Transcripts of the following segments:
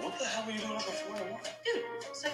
What the hell were you doing before I won? Dude, so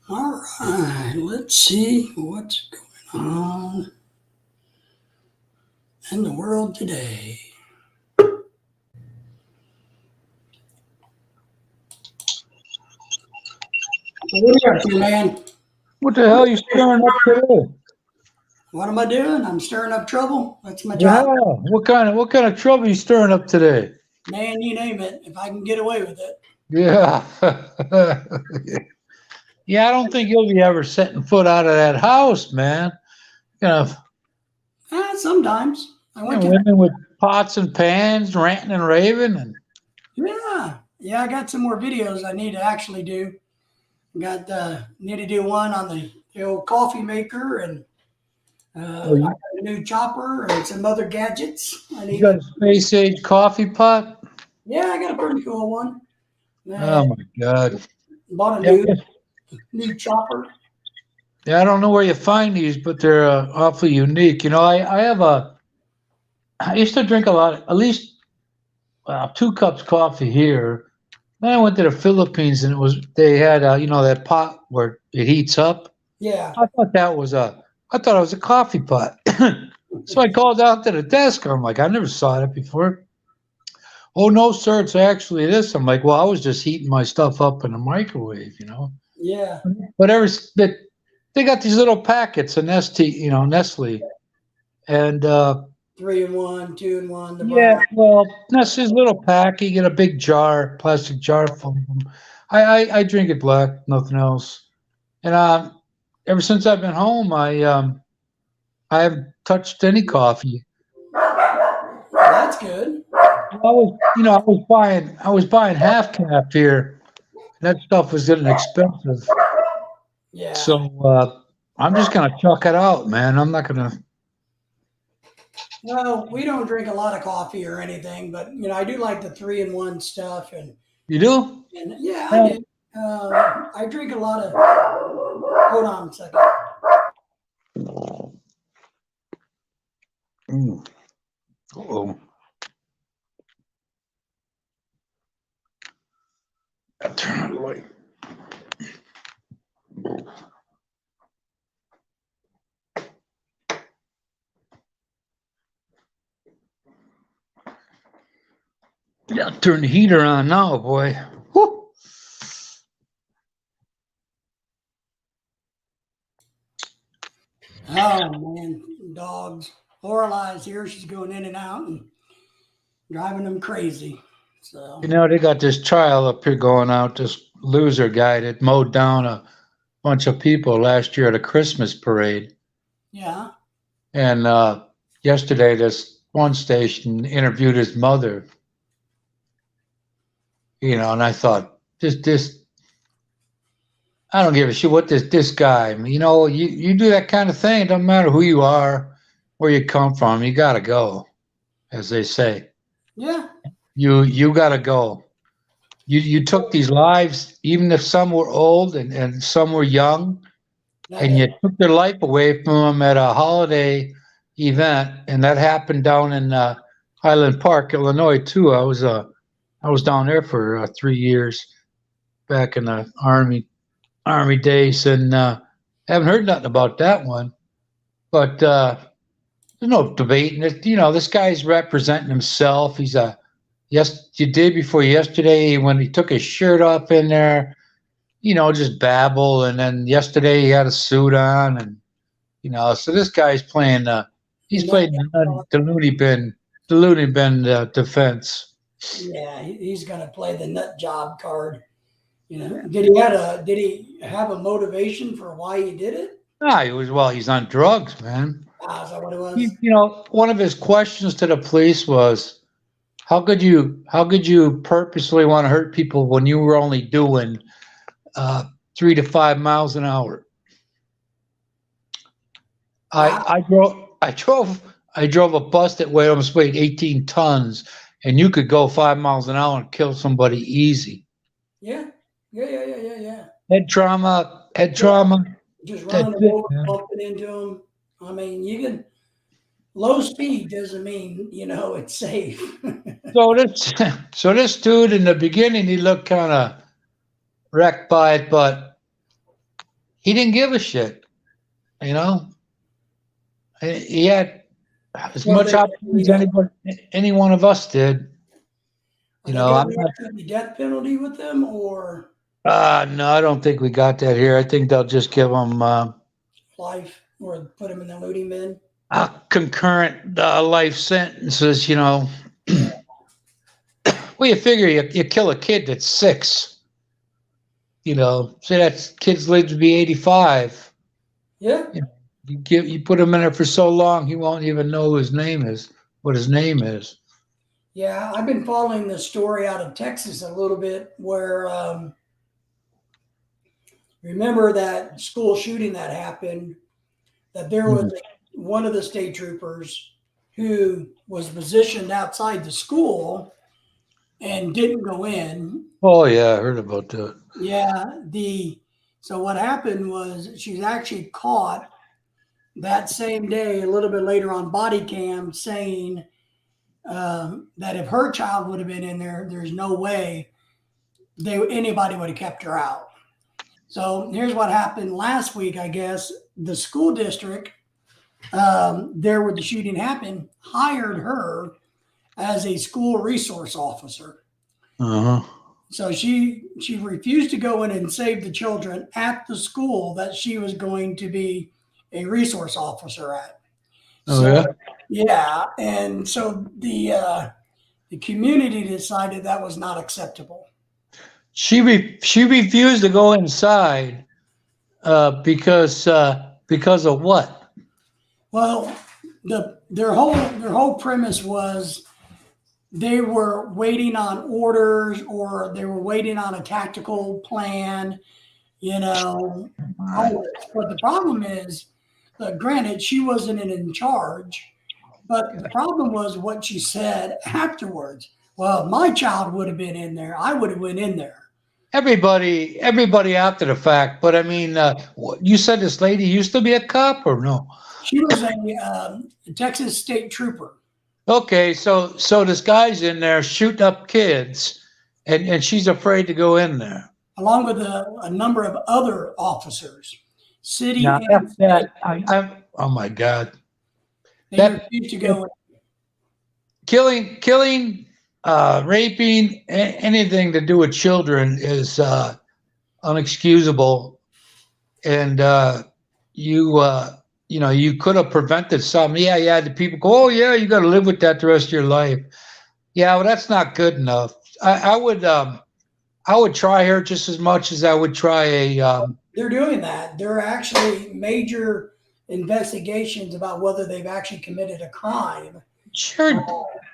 All right, let's see what's going on in the world today. What are you up to, man? What the hell are you stirring up today? What am I doing? I'm stirring up trouble. That's my Yeah, job. what kind of trouble are you stirring up today? Man, you name it, if I can get away with it. Yeah. Yeah, I don't think you'll be ever setting foot out of that house, man. You know, Sometimes. I went to, women with pots and pans ranting and raving, and yeah, I got some more videos I need to actually do. Need to do one on the old coffee maker and I got a new chopper and some other gadgets. you got a space age coffee pot? Yeah, I got a pretty cool one. Oh my God. Bought a new chopper. Yeah, I don't know where you find these, but they're awfully unique. You know, I used to drink a lot, at least 2 cups coffee here. Then I went to the Philippines and they had that pot where it heats up. Yeah. I thought it was a coffee pot. So I called out to the desk. I'm like, I never saw that before. Oh no, sir, it's actually this. I'm like, well, I was just heating my stuff up in the microwave, Yeah. Whatever. They got these little packets of Nestle, and 3-in-1, 2-in-1. yeah, well, Nestle's little pack. You get a big jar, plastic jar full of them. I drink it black, nothing else. And ever since I've been home, I haven't touched any coffee. That's good. I was buying half cap here. That stuff was getting expensive. Yeah. So I'm just gonna chuck it out, man. I'm not gonna. Well, we don't drink a lot of coffee or anything, but I do like the 3-in-1 stuff, and You do? yeah, I do. I drink a lot of. Hold on a second. Oh. I'll turn on the light. Yeah, turn the heater on now, boy. Woo. Oh man, dogs. Lorelai's here. She's going in and out and driving them crazy. So They got this child up here going out, this loser guy that mowed down a bunch of people last year at a Christmas parade. yeah. And yesterday, this one station interviewed his mother. And I thought, I don't give a shit what this guy. You do that kind of thing. It doesn't matter who you are, where you come from. You gotta go, as they say. Yeah. You gotta go. You took these lives, even if some were old and some were young, and you took their life away from them at a holiday event, and that happened down in Highland Park, Illinois, too. I was down there for 3 years back in the Army days, and haven't heard nothing about that one. But there's no debating it. This guy's representing himself. He's the day before yesterday when he took his shirt off in there, just babble. And then yesterday he had a suit on, and so this guy's playing. He's playing the loony bin defense. Yeah, he's gonna play the nut job card. Did he have a motivation for why he did it? He's on drugs, man. Is that what it was? One of his questions to the police was, How could you purposely want to hurt people when you were only doing 3 to 5 miles an hour? I drove a bus that weighed 18 tons, and you could go 5 miles an hour and kill somebody easy. Yeah. Head trauma. Just That's running them it, over, man. bumping into them. I mean, you can, low speed doesn't mean, it's safe. So this dude in the beginning, he looked kind of wrecked by it, but he didn't give a shit. You know, he had as Well, much opportunity as any one of us did. are You they know, going to accept the death penalty with them or no, I don't think we got that here. I think they'll just give them life or put them in the loading bin? concurrent life sentences. You know, Yeah. well, you figure you kill a kid that's 6. You know, say that kid's lived to be 85. Yeah. You put him in there for so long, he won't even know what his name is. Yeah. I've been following the story out of Texas a little bit where, remember that school shooting that happened, that there was one of the state troopers who was positioned outside the school and didn't go in. Oh yeah, I heard about that. Yeah, so what happened was she was actually caught that same day, a little bit later on body cam, saying that if her child would have been in there, there's no way anybody would have kept her out. So here's what happened last week. I guess the school district there where the shooting happened hired her as a school resource officer. Uh-huh. So she refused to go in and save the children at the school that she was going to be a resource officer at. Oh So, yeah. yeah, and so the community decided that was not acceptable. She refused to go inside because of what? Well, their whole premise was they were waiting on orders or they were waiting on a tactical plan, all this. But the problem is, granted, she wasn't in charge, but the problem was what she said afterwards. Well, if my child would have been in there, I would have went in there. Everybody after the fact, but I mean, you said this lady used to be a cop or no? She was a Texas state trooper. Okay, so this guy's in there shooting up kids, and she's afraid to go in there. Along with a number of other officers, city Now, and state. oh my God. They refused to go in. Killing, raping, anything to do with children is unexcusable, and you could have prevented something. Yeah. The people go, oh yeah, you got to live with that the rest of your life. Yeah, well, that's not good enough. I would try her just as much as I would try a. They're doing that. There are actually major investigations about whether they've actually committed a crime. Sure.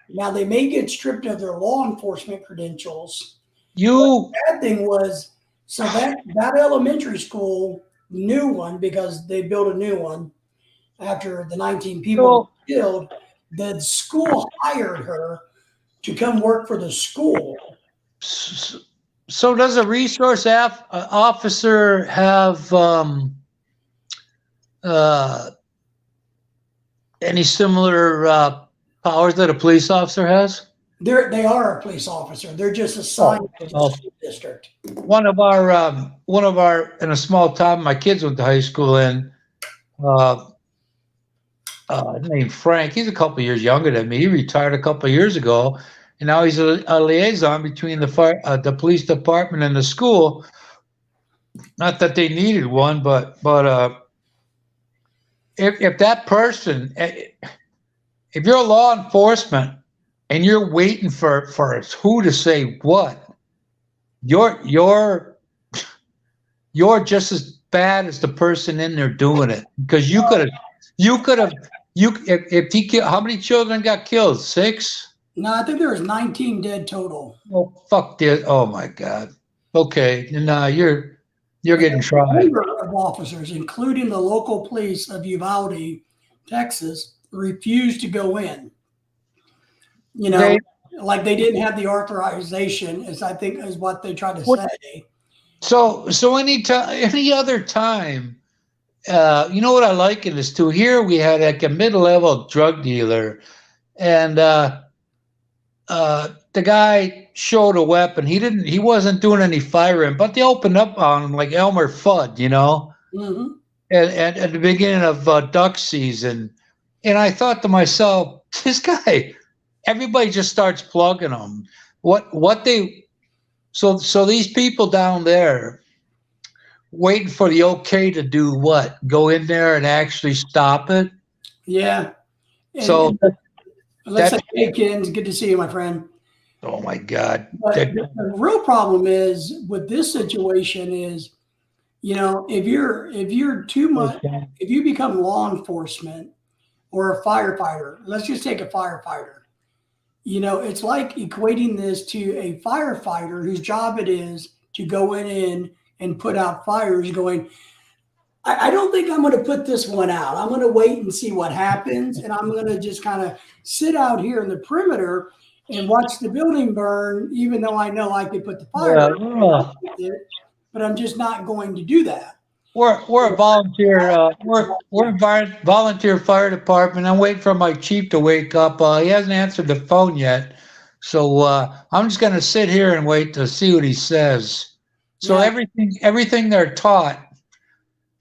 Now they may get stripped of their law enforcement credentials. The bad thing was, so that elementary school, new one, because they built a new one after the 19 people were killed, the school hired her to come work for the school. So does a resource officer have any similar powers that a police officer has? They are a police officer. They're just assigned to the school district. One of our in a small town my kids went to high school in, named Frank. He's a couple years younger than me. He retired a couple of years ago, and now he's a liaison between the police department and the school. Not that they needed one, but if that person, if you're law enforcement and you're waiting for who to say what, you're just as bad as the person in there doing it, because you could have if he killed, how many children got killed? 6? No, I think there was 19 dead total. Oh, fuck this. Oh my God. Okay. No, you're But getting a tried. number of officers, including the local police of Uvalde, Texas, refused to go in. You know, They like they didn't have the authorization, as I think is what they tried to what say. so any other time, you know what I like in this too? Here we had like a mid-level drug dealer, and the guy showed a weapon. He wasn't doing any firing, but they opened up on him like Elmer Fudd, you know, Hmm. and at the beginning of duck season. And I thought to myself, this guy, everybody just starts plugging him. What they so these people down there waiting for the okay to do what? Go in there and actually stop it. Yeah. So And let's say, that hey, Ken, good to see you, my friend. oh my God, But that the real problem is with this situation is, if you're too much, if you become law enforcement or a firefighter, let's just take a firefighter. It's like equating this to a firefighter whose job it is to go in and put out fires, going, I don't think I'm going to put this one out. I'm going to wait and see what happens. And I'm going to just kind of sit out here in the perimeter and watch the building burn, even though I know I could put the fire yeah. out and help with it. But I'm just not going to do that. We're a volunteer volunteer fire department. I'm waiting for my chief to wake up. He hasn't answered the phone yet, so I'm just going to sit here and wait to see what he says. So Yeah. everything they're taught,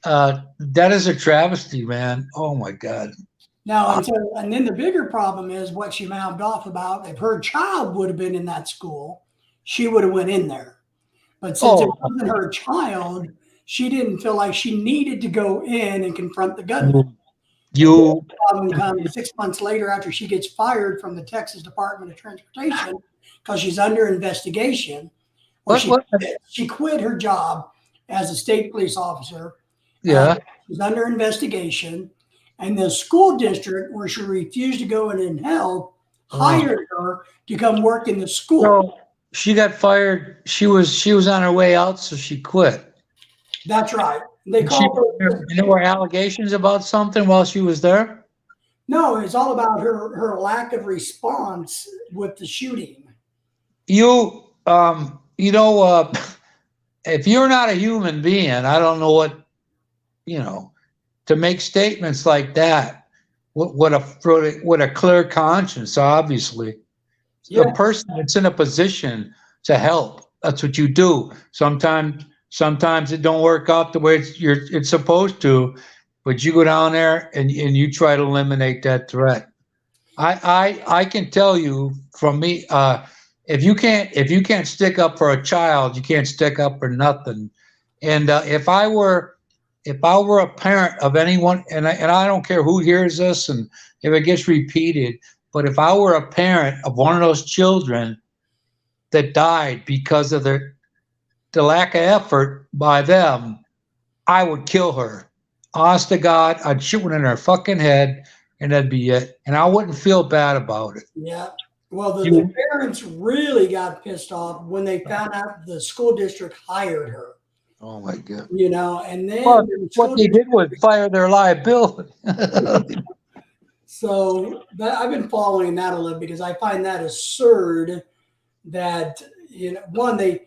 that is a travesty, man. Oh my God. Now, and then the bigger problem is what she mouthed off about. If her child would have been in that school, she would have went in there. But since it Oh, wasn't her child, she didn't feel like she needed to go in and confront the gunman. And then you the problem comes 6 months later after she gets fired from the Texas Department of Transportation because she's under investigation, or what what? she quit her job as a state police officer. Uh, Yeah. she's under investigation, and the school district where she refused to go in and help Oh. hired her to come work in the school. So she got fired. She was on her way out, so she quit. That's right. They And she called her. there were allegations about something while she was there. No, it's all about her lack of response with the shooting. You know, if you're not a human being, I don't know what you know to make statements like that. What a clear conscience, obviously. A Yeah, person that's in a position to help. That's what you do. Sometimes it don't work out the way it's supposed to, but you go down there and you try to eliminate that threat. I can tell you from me, if you can't stick up for a child, you can't stick up for nothing. And if I were a parent of anyone, and I don't care who hears this, and if it gets repeated, but if I were a parent of one of those children that died because of the lack of effort by them, I would kill her. Honest to God, I'd shoot one in her fucking head, and that'd be it. And I wouldn't feel bad about it. yeah. Well, the You, parents really got pissed off when they found out the school district hired her. oh my God. And Well, then the what school they did was district. fire their liability. So I've been following that a little because I find that absurd that one they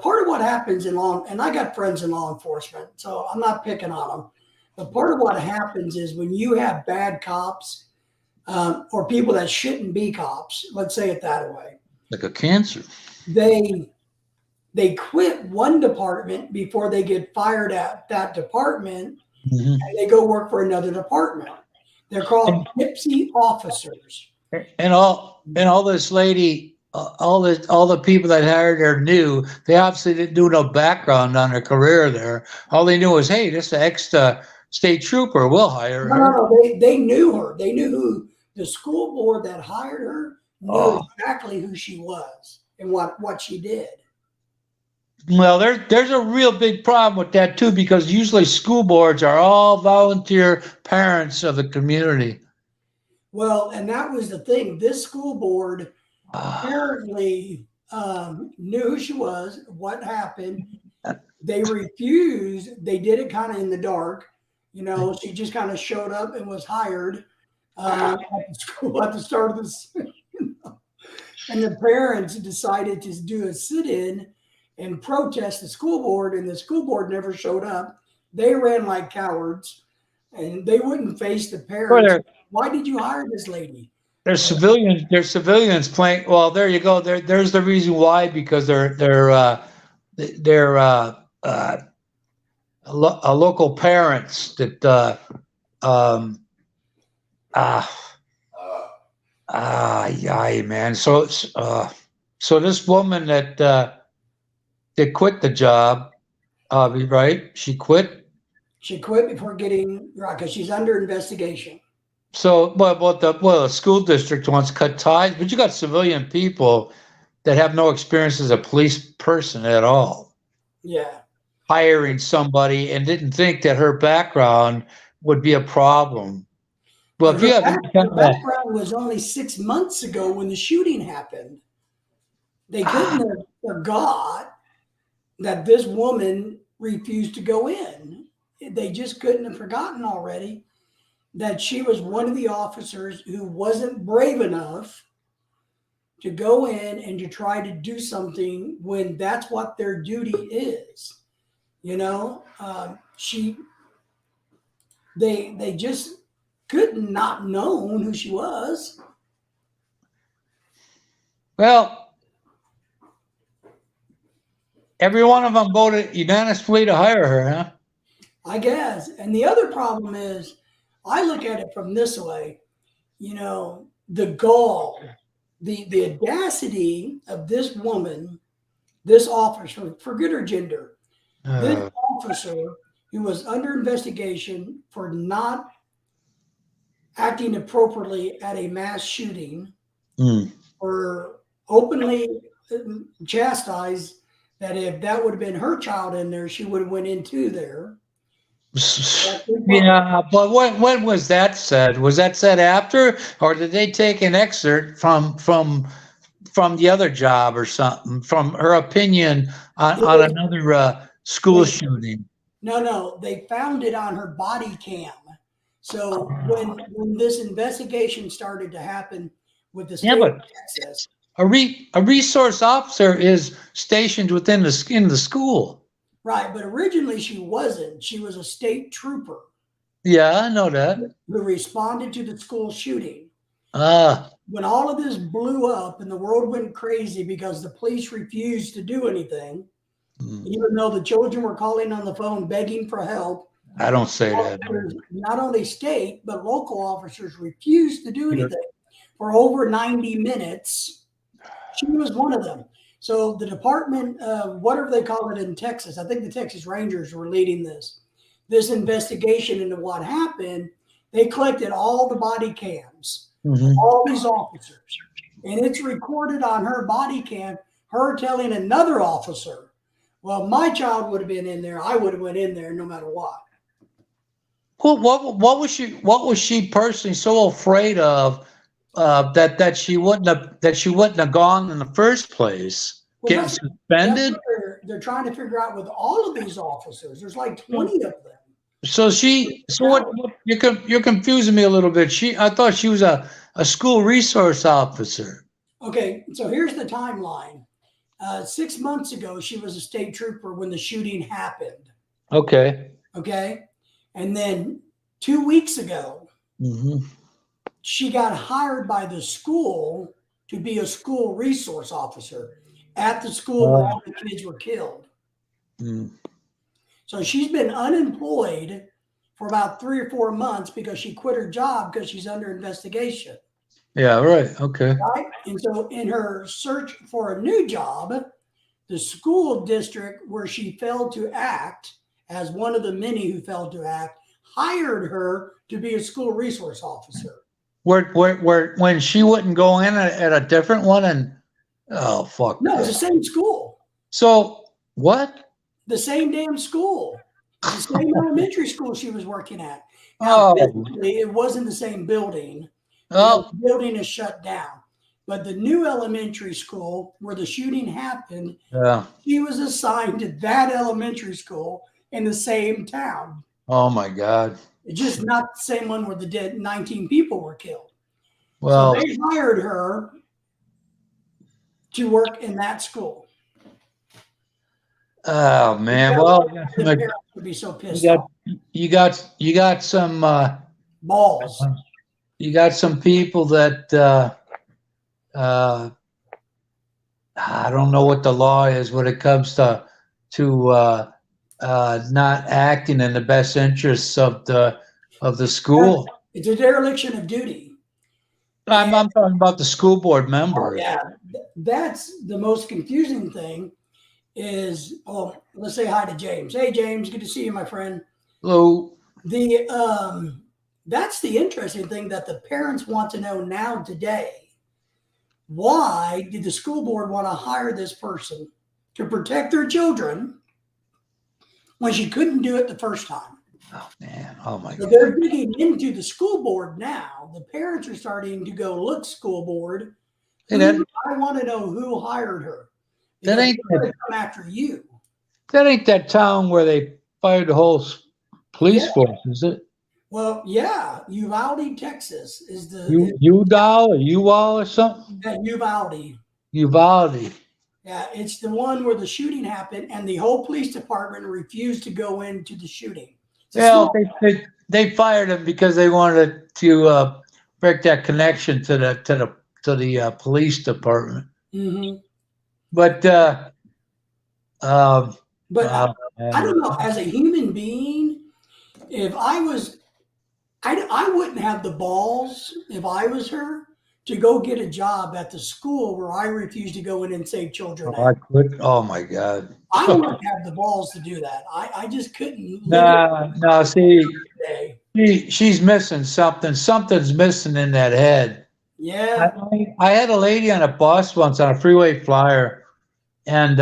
part of what happens in law, and I got friends in law enforcement, so I'm not picking on them, but part of what happens is when you have bad cops, or people that shouldn't be cops, let's say it that way, Like a cancer. they quit one department before they get fired at that department, Mhm. and they go work for another department. They're called gypsy officers. And all this lady, all the people that hired her knew they obviously didn't do no background on her career there. All they knew was, hey, this is an ex state trooper. We'll hire No, no, her. no. They knew her. They knew who the school board that hired her knew Oh, exactly who she was and what she did. well, there's a real big problem with that too, because usually school boards are all volunteer parents of the community. Well, and that was the thing. This school board apparently knew who she was, what happened. They refused. They did it kind of in the dark. You know, she just kind of showed up and was hired at the school at the start of this. And the parents decided to do a sit-in and protest the school board, and the school board never showed up. They ran like cowards, and they wouldn't face the parents. Why did you hire this lady? There's civilians. There's civilians playing. Well, there you go. There's the reason why, because they're local parents that yeah, man. So this woman that quit the job, right? She quit. She quit before getting right because she's under investigation. So, the school district wants to cut ties, but you got civilian people that have no experience as a police person at all. Yeah. Hiring somebody and didn't think that her background would be a problem. Well, if you have her background was only 6 months ago when the shooting happened. They couldn't have forgot that this woman refused to go in. They just couldn't have forgotten already that she was one of the officers who wasn't brave enough to go in and to try to do something when that's what their duty is. You know, they just could not known who she was. Well, every one of them voted unanimously to hire her, huh? I guess. And the other problem is, I look at it from this way, you know, the gall, the audacity of this woman, this officer, forget her gender, this officer who was under investigation for not acting appropriately at a mass shooting, or openly chastised that if that would have been her child in there, she would have went into there. Yeah, but when was that said? Was that said after, or did they take an excerpt from the other job or something, from her opinion on another school shooting? No, they found it on her body cam. So when this investigation started to happen with the state of Texas, a resource officer is stationed within the school. Right, but originally she wasn't. She was a state trooper. Yeah, I know that. Who responded to the school shooting. When all of this blew up and the world went crazy because the police refused to do anything, even though the children were calling on the phone begging for help. I don't say that. Not only state, but local officers refused to do anything for over 90 minutes. She was one of them. So the department of whatever they call it in Texas, I think the Texas Rangers were leading this investigation into what happened. They collected all the body cams, all these officers, and it's recorded on her body cam, her telling another officer, well, my child would have been in there. I would have went in there no matter what. Well, what was she personally so afraid of that she wouldn't have gone in the first place? Well, getting suspended? They're trying to figure out with all of these officers. There's like 20 of them. So what you're confusing me a little bit. I thought she was a school resource officer. Okay, so here's the timeline. 6 months ago, she was a state trooper when the shooting happened. Okay. And then 2 weeks ago, she got hired by the school to be a school resource officer at the school where all the kids were killed. So she's been unemployed for about 3 or 4 months because she quit her job because she's under investigation. Yeah, right. Okay. Right? And so in her search for a new job, the school district where she failed to act, as one of the many who failed to act, hired her to be a school resource officer. When she wouldn't go in at a different one, and oh fuck. No, it's the same school. So what? The same damn school. The same elementary school she was working at. Now, it wasn't the same building, Oh, The building is shut down. But the new elementary school where the shooting happened, yeah. she was assigned to that elementary school in the same town. Oh my God. It's just not the same one where the dead 19 people were killed. So Well, they hired her to work in that school. oh man. Well, The parents would be so you pissed got off. you got some Balls. you got some people that uh, I don't know what the law is when it comes to not acting in the best interests of the school. It's a dereliction of duty. I'm talking about the school board Oh, members. yeah. That's the most confusing thing is, oh, let's say hi to James. Hey, James, good to see you, my friend. Hello. That's the interesting thing that the parents want to know now today. Why did the school board want to hire this person to protect their children when she couldn't do it the first time? Oh man. Oh my So God. they're digging into the school board now. The parents are starting to go, look, school board, Hey, that, I want to know who hired her. that Because ain't they're going to come after you. that ain't that town where they fired the whole police Yeah. force, is it? Well, yeah, Uvalde, Texas is Udall or Uwall or something? Uvalde. Uvalde. Yeah, it's the one where the shooting happened, and the whole police department refused to go into the shooting. Well, they fired him because they wanted to break that connection to the police department. Mm-hmm. But But wow, I don't know. As a human being, if I was, I wouldn't have the balls if I was her to go get a job at the school where I refuse to go in and save children. I could. Oh my God. I wouldn't have the balls to do that. I just couldn't. No. See, Today. she's missing something. Something's missing in that head. Yeah. I had a lady on a bus once on a freeway flyer, and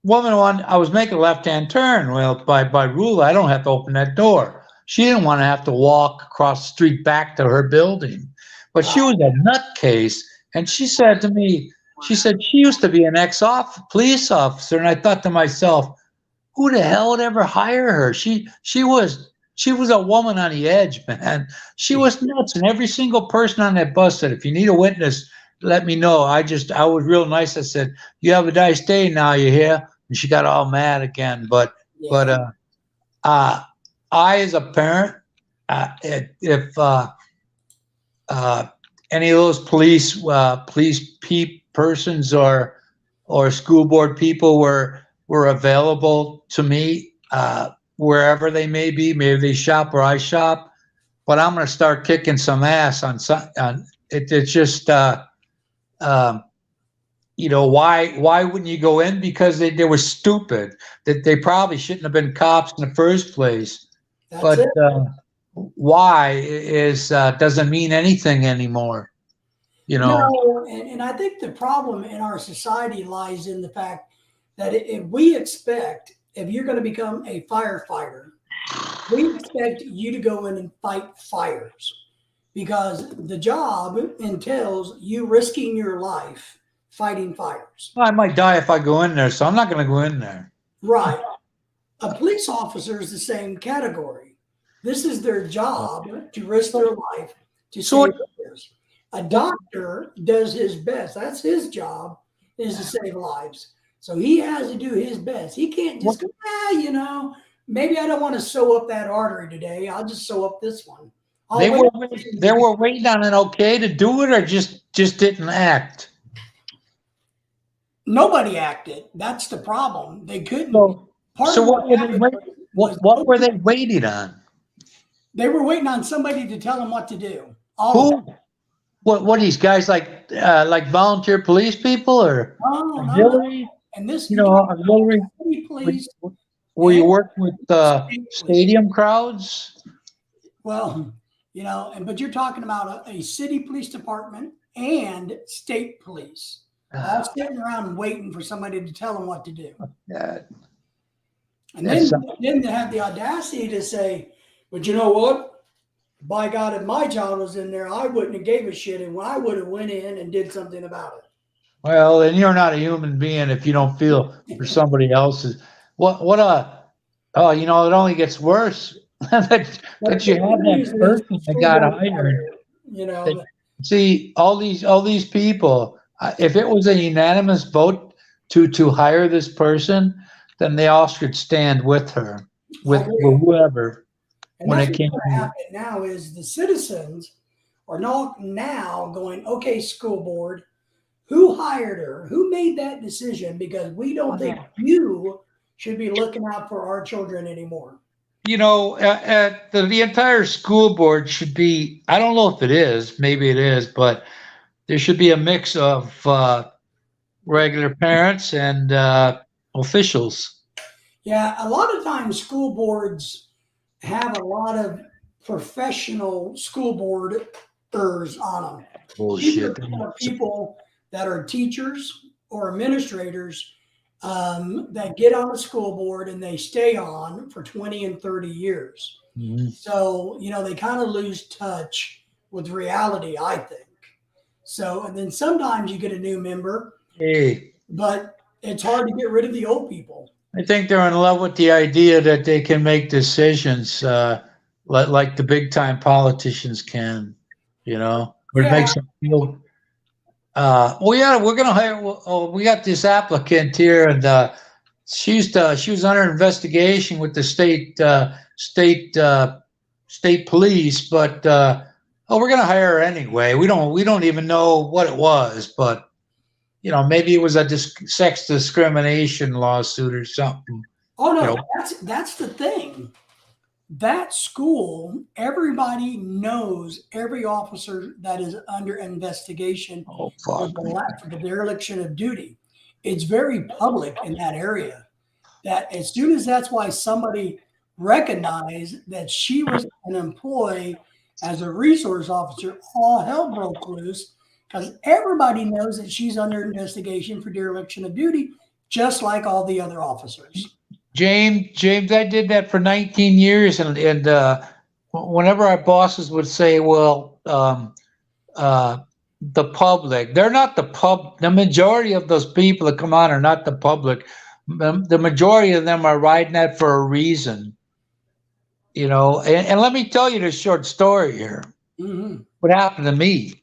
woman I was making a left-hand turn. Well, by rule, I don't have to open that door. She didn't want to have to walk across the street back to her building, but she was a nutcase, and she said to me, she said she used to be an police officer, and I thought to myself, who the hell would ever hire her? She was a woman on the edge, man. She was nuts, and every single person on that bus said, if you need a witness, let me know. I was real nice. I said, you have a nice day now, you hear? And she got all mad again. But I, as a parent, if any of those police persons or school board people were available to me, wherever they may be, maybe they shop where I shop, but I'm going to start kicking some ass on it. It's just, why wouldn't you go in? Because they were stupid. That they probably shouldn't have been cops in the first place. But why doesn't mean anything anymore. No, and I think the problem in our society lies in the fact that if you're going to become a firefighter, we expect you to go in and fight fires because the job entails you risking your life fighting fires. Well, I might die if I go in there, so I'm not going to go in there. Right. A police officer is the same category. This is their job to risk their life to save others. A doctor does his best. That's his job, is to save lives. So he has to do his best. He can't just go, maybe I don't want to sew up that artery today. I'll just sew up this one. They were waiting on an okay to do it, or just didn't act. Nobody acted. That's the problem. They couldn't. So what were they waiting on? They were waiting on somebody to tell them what to do. Who? What these guys like volunteer police people or auxiliary? And this, auxiliary police. Where you work with stadium crowds? Well, but you're talking about a city police department and state police. All sitting around waiting for somebody to tell them what to do. And then they have the audacity to say, but you know what? by God, if my child was in there, I wouldn't have gave a shit, and I would have went in and did something about Well, then you're not a human being if you don't feel for it. somebody else's. What a oh, you know, it only gets worse. that But you the have good that news is person that school got board hired. fired, you That, know. see, all these people. If it was a unanimous vote to hire this person, then they all should stand with her, I with agree. whoever And when that's it what's came going to to. happen now is the citizens are not now going, okay, school board, who hired her? Who made that decision? Because we don't think you should be looking out for our children anymore. You know, the entire school board should be. I don't know if it is. Maybe it is, but there should be a mix of regular parents and officials. Yeah, a lot of times school boards have a lot of professional school boarders on them. These Bullshit. are people that are teachers or administrators that get on the school board and they stay on for 20 and 30 years. Mhm. So, they kind of lose touch with reality, I think. So, and then sometimes you get a new member, Hey, but it's hard to get rid of the old people. I think they're in love with the idea that they can make decisions like the big time politicians can. You know, where it Yeah. makes them feel. Well, yeah, we're gonna hire. Well, oh, we got this applicant here, and she was under investigation with the state police, but oh, we're gonna hire her anyway. We don't even know what it was, but maybe it was a sex discrimination lawsuit or something. Oh You no, know, that's the thing. That school, everybody knows every officer that is under investigation oh for fuck me. for the dereliction of duty. It's very public in that area. That as soon as that's why somebody recognized that she was an employee as a resource officer, all hell broke loose because everybody knows that she's under investigation for dereliction of duty, just like all the other officers. James, I did that for 19 years, and whenever our bosses would say, "Well, uh, the public. They're not the pub. The majority of those people that come on are not the public. The majority of them are riding that for a reason, And let me tell you this short story here. Mm-hmm. What happened to me?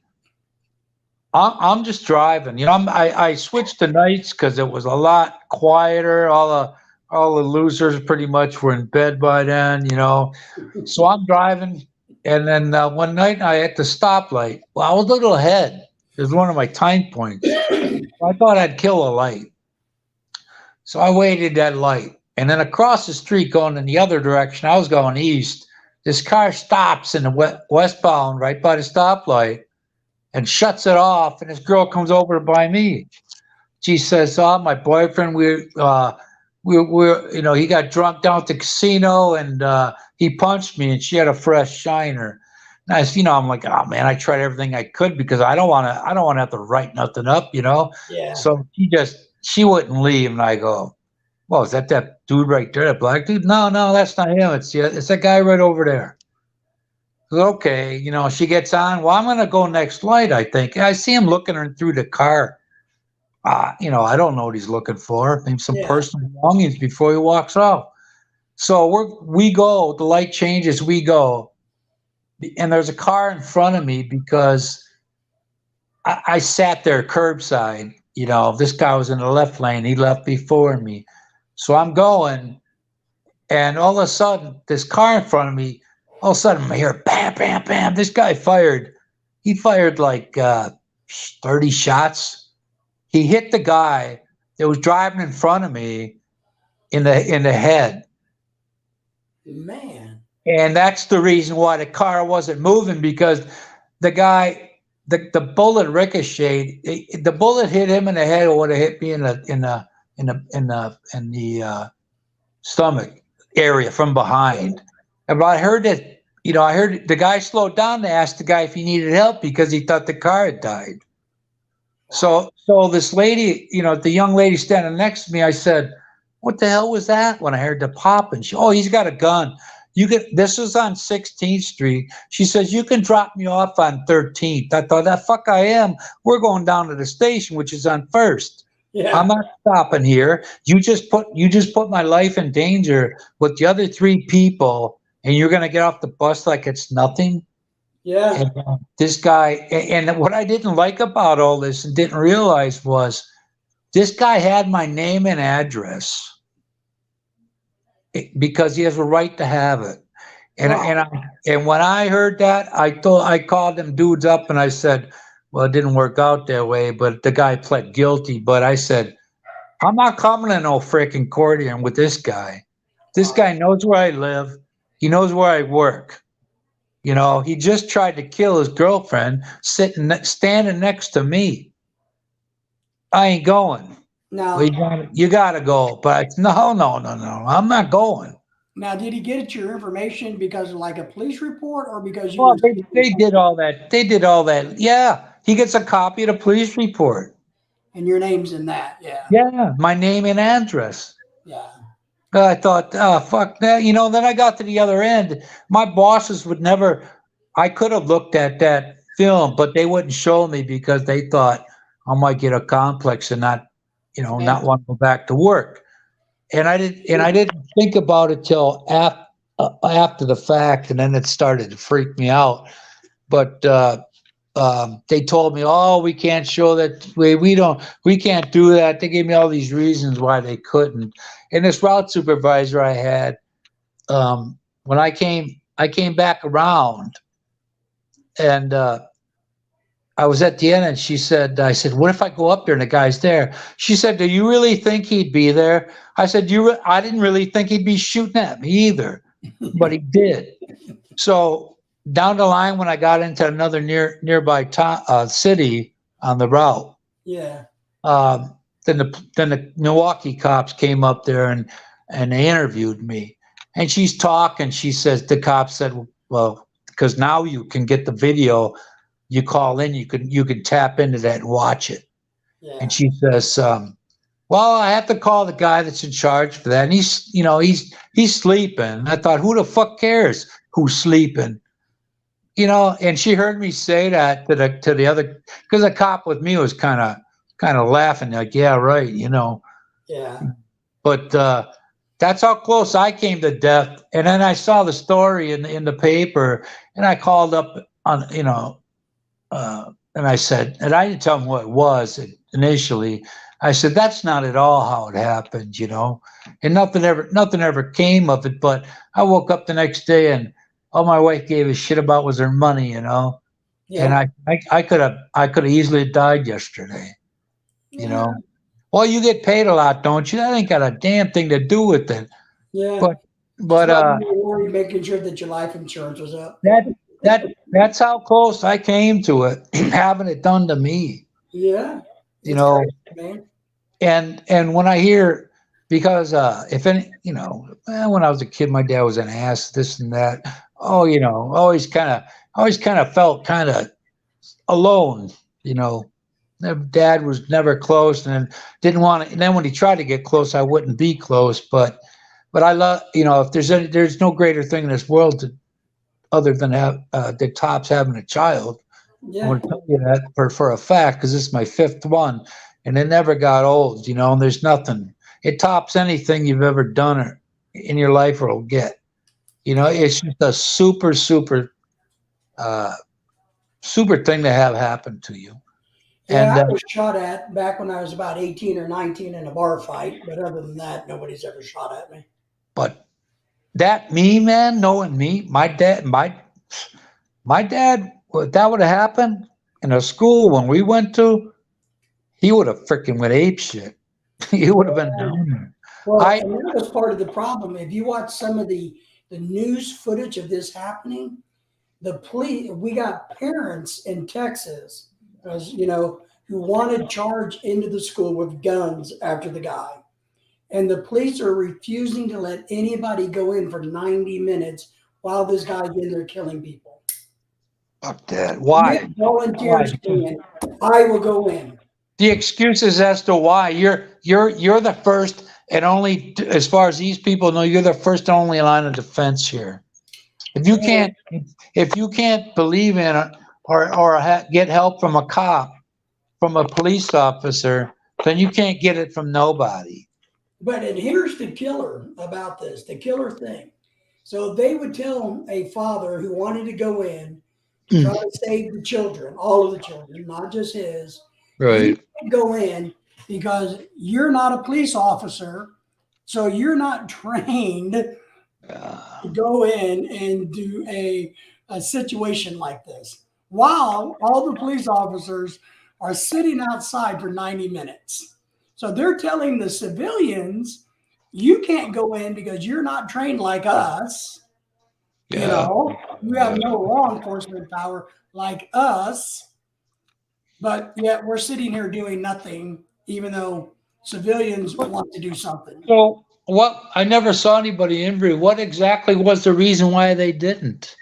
I'm just driving. I switched to nights because it was a lot quieter. All the losers pretty much were in bed by then. So I'm driving, and then one night I at the stoplight. Well, I was a little ahead. It was one of my time points. I thought I'd kill a light, so I waited that light, and then across the street going in the other direction, I was going east. This car stops in the westbound right by the stoplight and shuts it off, and this girl comes over by me. She says, "Oh, my boyfriend, he got drunk down at the casino, and he punched me, and she had a fresh shiner." And I'm like, "Oh man, I tried everything I could because I don't want to have to write nothing up. Yeah. So she wouldn't leave, and I go, "Well, is that dude right there, that black dude?" No, no, that's not him. It's that guy right over there. Okay, she gets on. Well, I'm gonna go next light, I think. I see him looking her through the car. I don't know what he's looking for. Maybe some Yeah. personal belongings before he walks off. So we go. The light changes. We go, and there's a car in front of me because I sat there curbside. This guy was in the left lane. He left before me, so I'm going, and all of a sudden, this car in front of me. All of a sudden, I hear bam, bam, bam. This guy fired. He fired like 30 shots. He hit the guy that was driving in front of me in the head. Man. And that's the reason why the car wasn't moving, because the guy, the bullet ricocheted. The bullet hit him in the head, or would have hit me in the stomach area from behind. But I heard that, I heard the guy slowed down to ask the guy if he needed help because he thought the car had died. So this lady, the young lady standing next to me, I said, "What the hell was that?" When I heard the pop, and he's got a gun. this was on 16th Street. She says, you can drop me off on 13th. I thought, that fuck I am. We're going down to the station, which is on 1st. Yeah. I'm not stopping here. You just put my life in danger with the other 3 people, and you're going to get off the bus like it's nothing. Yeah. And this guy, and what I didn't like about all this and didn't realize was this guy had my name and address because he has a right to have it. And and when I heard that, I called them dudes up and I said, well, it didn't work out that way, but the guy pled guilty. But I said, I'm not coming to no freaking court hearing with this guy. This guy knows where I live. He knows where I work. You know, he just tried to kill his girlfriend standing next to me. I ain't going. No. Well, you gotta go. But no, I'm not going. Now, did he get your information because of like a police report or because you? Well, they did all that. They did all that. Yeah, he gets a copy of the police report. And your name's in that, yeah. Yeah, my name and address. Yeah. I thought, oh, fuck that. You know, then I got to the other end. My bosses would never, I could have looked at that film, but they wouldn't show me because they thought I might get a complex and not, you know, not want to go back to work. And I didn't think about it till after the fact, and then it started to freak me out. But they told me, oh, we can't show that, we can't do that. They gave me all these reasons why they couldn't. And this route supervisor I had, when I came back around, and I was at the end, and I said, what if I go up there and the guy's there? She said, do you really think he'd be there? I said, I didn't really think he'd be shooting at me either, but he did. So down the line, when I got into another nearby city on the route, yeah, then the Milwaukee cops came up there and they interviewed me, and she's talking. She says, the cop said, well, because now you can get the video, you call in, you can tap into that and watch it. Yeah. And she says, well, I have to call the guy that's in charge for that, and he's sleeping. I thought, who the fuck cares who's sleeping? You know, and she heard me say that to the other, because the cop with me was kind of laughing, like, yeah, right, you know. Yeah. But that's how close I came to death. And then I saw the story in the paper, and I called up on, you know, and I said, and I didn't tell them what it was initially. I said, that's not at all how it happened, you know. And nothing ever came of it. But I woke up the next day, and all my wife gave a shit about was her money, you know. Yeah. And I could have easily died yesterday, you know. Well, you get paid a lot, don't you? That ain't got a damn thing to do with it. Yeah. But making sure that your life insurance was up. That's how close I came to it, having it done to me. Yeah. You know. Crazy, man. And when I hear, because if any, you know, when I was a kid, my dad was an ass, this and that. Oh, you know, always kind of felt kind of alone, you know. Dad was never close, and didn't want to. And then when he tried to get close, I wouldn't be close. But I love, you know, if there's no greater thing in this world other than have the tops having a child. Yeah. I want to tell you that for a fact, because this is my 5th one, and it never got old, you know. And there's nothing. It tops anything you've ever done in your life or will get. You know, it's just a super thing to have happen to you. Yeah, and I was shot at back when I was about 18 or 19 in a bar fight, but other than that, nobody's ever shot at me. But man, knowing me, my dad, if that would have happened in a school when we went to, he would have freaking went ape shit. He would have been down there. Well, and that was part of the problem. If you watch some of the news footage of this happening, we got parents in Texas, you know, who wanted charge into the school with guns after the guy. And the police are refusing to let anybody go in for 90 minutes while this guy's in there killing people. Fuck that. Why? Volunteers saying, I will go in. The excuses as to why. You're the first and only, as far as these people know, you're the first and only line of defense here. If you can't believe in it or get help from a cop, from a police officer, then you can't get it from nobody. But and here's the killer about this, the killer thing. So they would tell a father who wanted to go in to try to save the children, all of the children, not just his. Right. You can't go in because you're not a police officer, so you're not trained to go in and do a situation like this. While all the police officers are sitting outside for 90 minutes. So they're telling the civilians, you can't go in because you're not trained like us. Yeah. You know, you have no law enforcement power like us. But yet we're sitting here doing nothing, even though civilians want to do something. So what? I never saw anybody injured. What exactly was the reason why they didn't?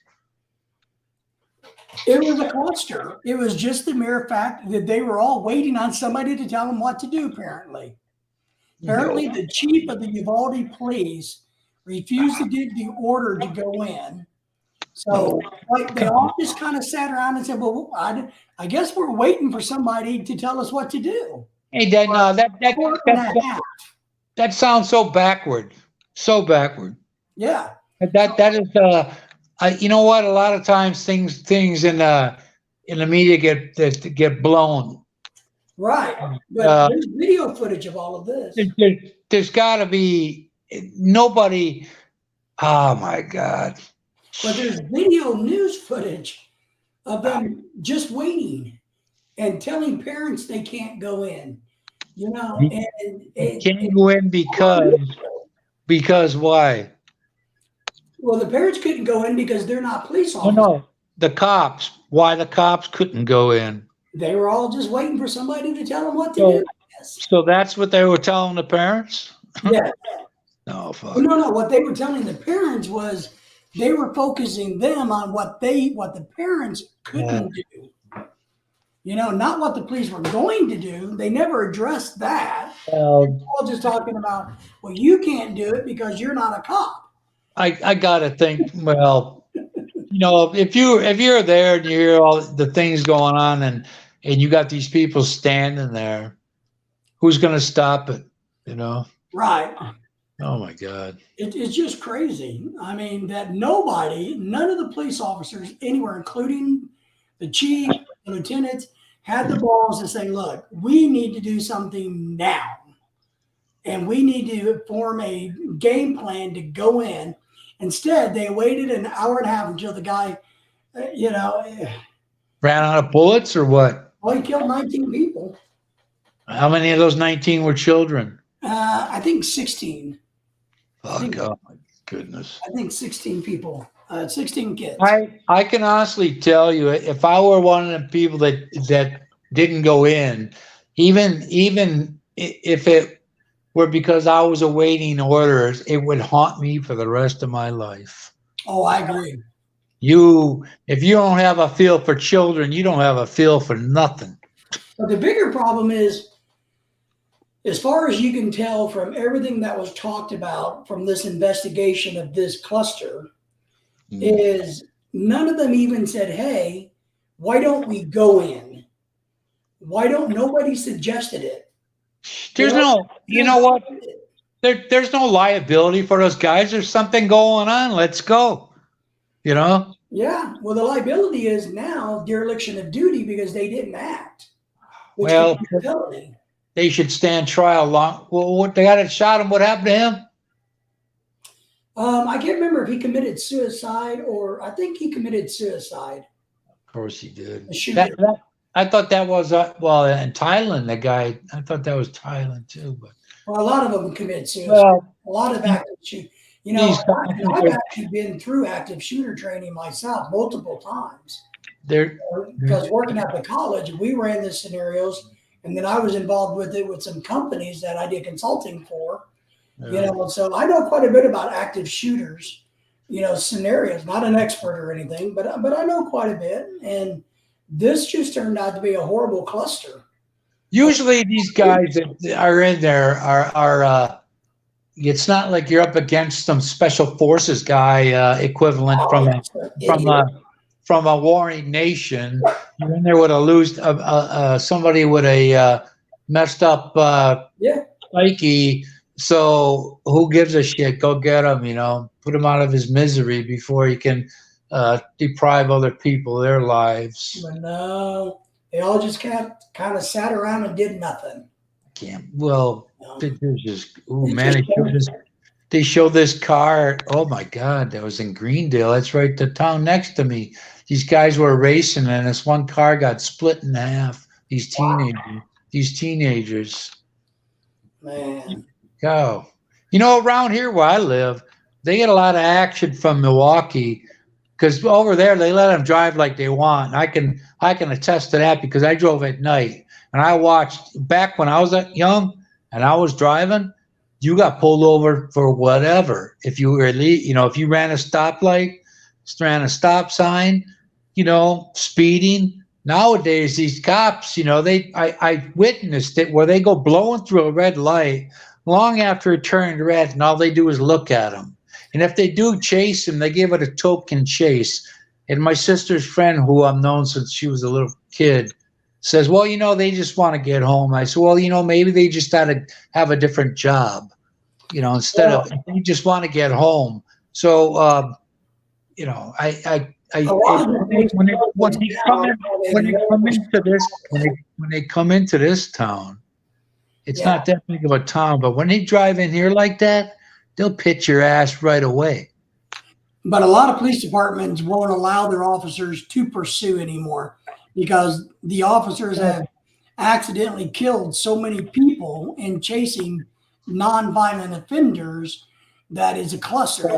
It was a cluster. It was just the mere fact that they were all waiting on somebody to tell them what to do, apparently. Apparently, the chief of the Uvalde police refused to give the order to go in. So like, they all just kind of sat around and said, well, I guess we're waiting for somebody to tell us what to do. Hey, Dad, no, that sounds so backward. So backward. Yeah. That is you know what? A lot of times things in the media get blown. Right. But there's video footage of all of this. There's got to be nobody. Oh my God. But there's video news footage of them just waiting and telling parents they can't go in. You know, and can't go in because why? Well, the parents couldn't go in because they're not police officers. No, the cops. Why the cops couldn't go in? They were all just waiting for somebody to tell them what to do. So that's what they were telling the parents? Yeah. No, fuck. No. What they were telling the parents was they were focusing them on what the parents couldn't do. You know, not what the police were going to do. They never addressed that. They're all just talking about, well, you can't do it because you're not a cop. I gotta think. Well, you know, if you're there and you hear all the things going on, and you got these people standing there, who's going to stop it? You know, right? Oh my God, it's just crazy. I mean, that none of the police officers anywhere, including the chief, the lieutenants, had the balls to say, "Look, we need to do something now, and we need to form a game plan to go in." Instead, they waited an hour and a half until the guy, ran out of bullets or what? Well, he killed 19 people. How many of those 19 were children? I think 16. Oh, my goodness. I think 16 people, 16 kids. I can honestly tell you, if I were one of the people that didn't go in, even if it were because I was awaiting orders, it would haunt me for the rest of my life. Oh, I agree. If you don't have a feel for children, you don't have a feel for nothing. But the bigger problem is, as far as you can tell from everything that was talked about from this investigation of this cluster, is none of them even said, hey, why don't we go in? Nobody suggested it. There's you know what? There's no liability for those guys. There's something going on. Let's go. You know? Yeah. Well, the liability is now dereliction of duty because they didn't act. Well, they should stand trial long. Well, what, they got it shot him. What happened to him? I can't remember if he committed suicide or I think he committed suicide. Of course he did. I thought that was in Thailand. The guy. I thought that was Thailand too. But well, a lot of them commit suicide. Well, a lot of active shooters. You know, I've actually been through active shooter training myself multiple times. Because working at the college, we ran the scenarios, and then I was involved with it with some companies that I did consulting for. You know, so I know quite a bit about active shooters. You know, scenarios. Not an expert or anything, but I know quite a bit. And this just turned out to be a horrible cluster. Usually, these guys that are in there are it's not like you're up against some special forces guy equivalent from a warring nation. You're in there with a loose somebody with a messed up Yeah. psyche. So who gives a shit? Go get him. Put him out of his misery before he can deprive other people of their lives. But no, they all just kind of sat around and did nothing. Can't. Well, No. there's just man. They show this car. Oh my God, that was in Greendale. That's right, the town next to me. These guys were racing, and this one car got split in half. These teenagers. Man. Go. Around here where I live, they get a lot of action from Milwaukee because over there they let them drive like they want. And I can attest to that because I drove at night and I watched back when I was young and I was driving. You got pulled over for whatever. If you were, if you ran a stoplight, ran a stop sign, speeding. Nowadays, these cops, I witnessed it where they go blowing through a red light long after it turned red, and all they do is look at them. And if they do chase them, they give it a token chase. And my sister's friend, who I've known since she was a little kid, says, well, they just want to get home. I said, well, maybe they just got to have a different job, instead of they just want to get home. So, when they come into this town, it's not that big of a town, but when they drive in here like that, they'll pitch your ass right away. But a lot of police departments won't allow their officers to pursue anymore because the officers have accidentally killed so many people in chasing non-violent offenders that is a cluster.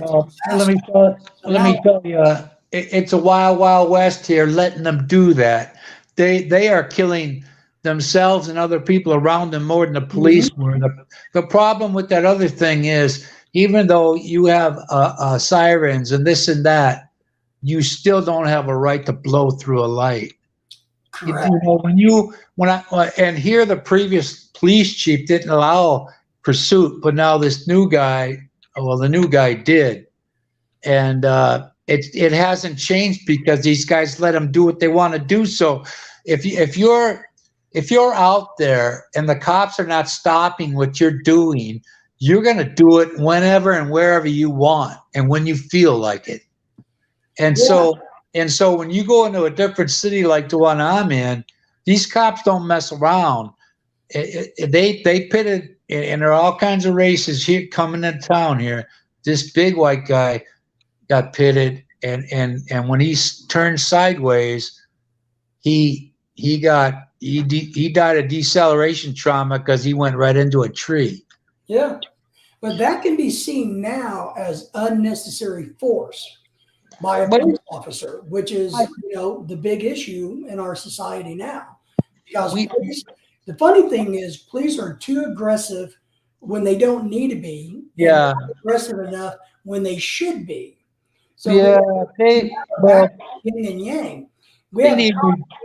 Let me tell you, it's a wild, wild west here, letting them do that. They are killing themselves and other people around them more than the police were. The problem with that other thing is, even though you have sirens and this and that, you still don't have a right to blow through a light. Correct. And here the previous police chief didn't allow pursuit, but now this new guy, the new guy did, and it hasn't changed because these guys let them do what they want to do. So if you're out there and the cops are not stopping what you're doing, you're going to do it whenever and wherever you want and when you feel like it. And so when you go into a different city like the one I'm in, these cops don't mess around. They pitted, and there are all kinds of races here coming into town here. This big white guy got pitted, and when he turned sideways, he died of deceleration trauma because he went right into a tree. Yeah, but that can be seen now as unnecessary force by a police officer, which is the big issue in our society now. Because the funny thing is, police are too aggressive when they don't need to be. Yeah, aggressive enough when they should be. So yin and yang. We have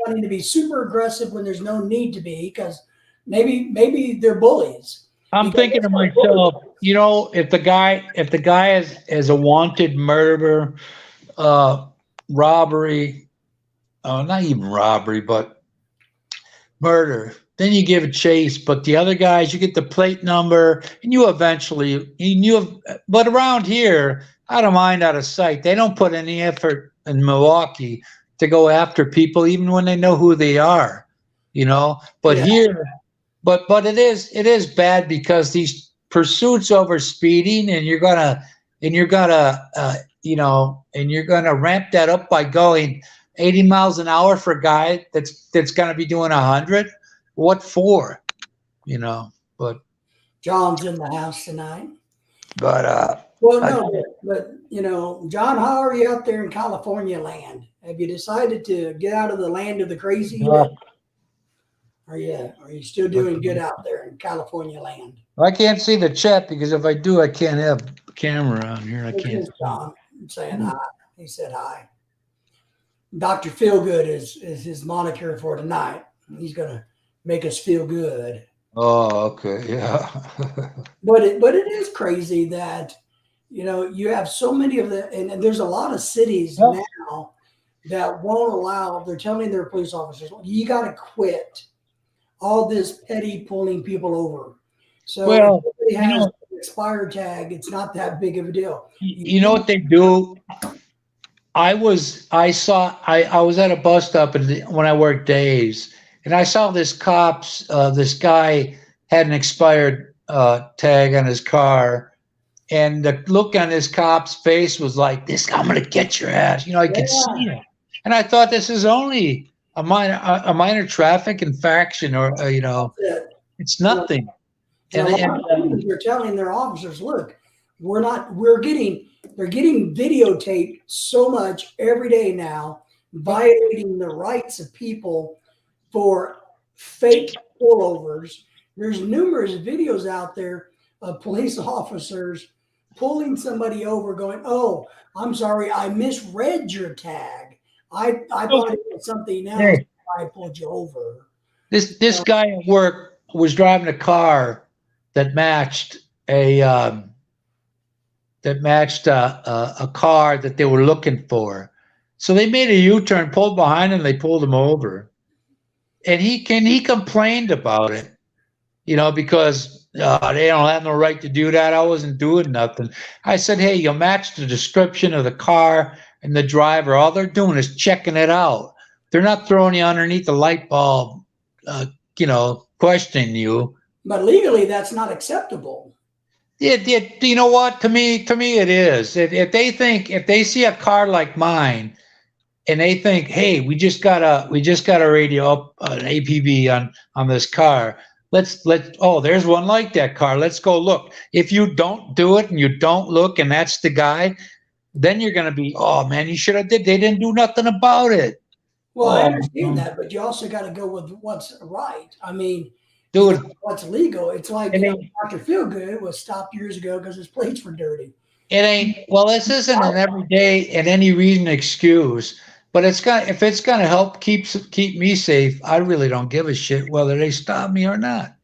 wanting to be super aggressive when there's no need to be, because maybe they're bullies. I'm thinking to myself, if the guy is a wanted murderer, robbery, not even robbery, but murder, then you give a chase. But the other guys, you get the plate number, and but around here, out of mind, out of sight. They don't put any effort in Milwaukee to go after people, even when they know who they are, But here, but it is bad because these pursuits over speeding, and you're gonna ramp that up by going 80 miles an hour for a guy that's gonna be doing 100. What for? But John's in the house tonight. But John, how are you out there in California land? Have you decided to get out of the land of the crazy? Are you still doing good out there in California land? I can't see the chat because if I do, I can't have a camera on here. I can't. John saying hi. He said hi. Dr. Feelgood is his moniker for tonight. He's gonna make us feel good. Oh, okay, yeah. But it is crazy that, you have so many of the, and there's a lot of cities Well, now that won't allow, they're telling their police officers, you got to quit all this petty pulling people over. So if well, somebody you has know, an expired tag, it's not that big of a deal. You you know what they do? I was at a bus stop when I worked days, and I saw this guy had an expired tag on his car, and the look on this cop's face was like, "This, I'm gonna get your ass." I could see Yeah, it, and I thought this is only a minor traffic infraction, or that's it. it's And a, nothing. and a And lot and of cities are telling their officers, look, they're getting videotaped so much every day now, violating the rights of people for fake pullovers. There's numerous videos out there of police officers pulling somebody over, going, "Oh, I'm sorry, I misread your tag. I thought it was something else. hey, I pulled you over." this So, guy at work was driving a car that matched a a car that they were looking for. So they made a U-turn, pulled behind him, they pulled him over, and he complained about it, because they don't have no right to do that. I wasn't doing nothing. I said, hey, you match the description of the car and the driver. All they're doing is checking it out. They're not throwing you underneath the light bulb, uh, questioning you. but legally, that's not acceptable. You know what? To me, it is. If they see a car like mine, and they think, hey, we just got a radio up an APB on this car. Oh, there's one like that car. Let's go look. If you don't do it and you don't look, and that's the guy, then you're gonna be, oh man, you should have did. They didn't do nothing about it. Well, I Oh, understand that, but you also got to go with what's right. I mean, dude, what's legal. It's like, it ain't. Dr. Feelgood was stopped years ago because his plates were dirty. It ain't. Well, this isn't an everyday and any reason excuse. But if it's gonna help keep me safe, I really don't give a shit whether they stop me or not.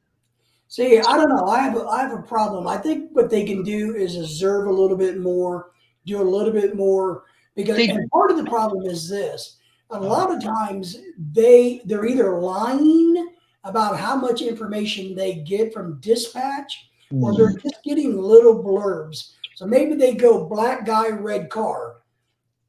See, I don't know. I have a problem. I think what they can do is observe a little bit more, do a little bit more, because, See, and part of the problem is this. A lot of times they're either lying about how much information they get from dispatch, or they're just getting little blurbs. So maybe they go black guy, red car.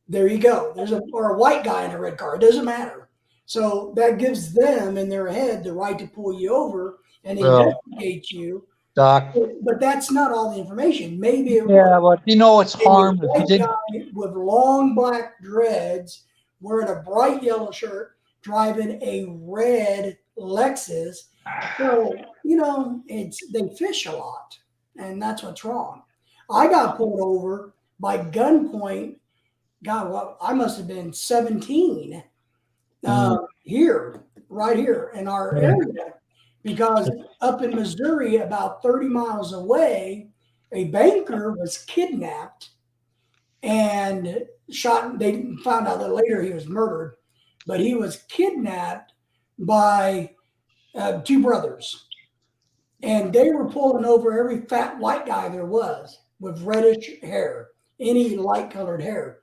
There you go. Or a white guy in a red car. It doesn't matter. So that gives them in their head the right to pull you over and well, investigate you. Doc. But that's not all the information. Maybe it was Yeah, but it's a harmless. white guy with long black dreads wearing a bright yellow shirt driving a red Lexus. So, they fish a lot, and that's what's wrong. I got pulled over by gunpoint. God, well, I must have been 17 right here in our area, because up in Missouri, about 30 miles away, a banker was kidnapped and shot. They found out that later he was murdered, but he was kidnapped by two brothers, and they were pulling over every fat white guy there was with reddish hair, any light colored hair.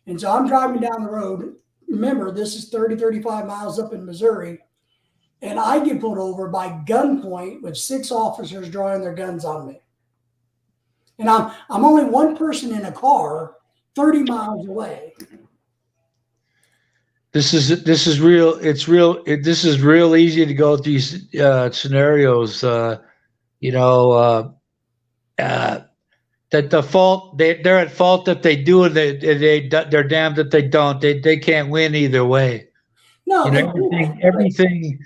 And so I'm driving down the road. Remember, this is 30, 35 miles up in Missouri. And I get pulled over by gunpoint with 6 officers drawing their guns on me. And I'm only one person in a car 30 miles away. This is real. This is real easy to go through these scenarios. You know, that the fault they're at fault if they do, and they're damned if they don't. They can't win either way. No, they Everything.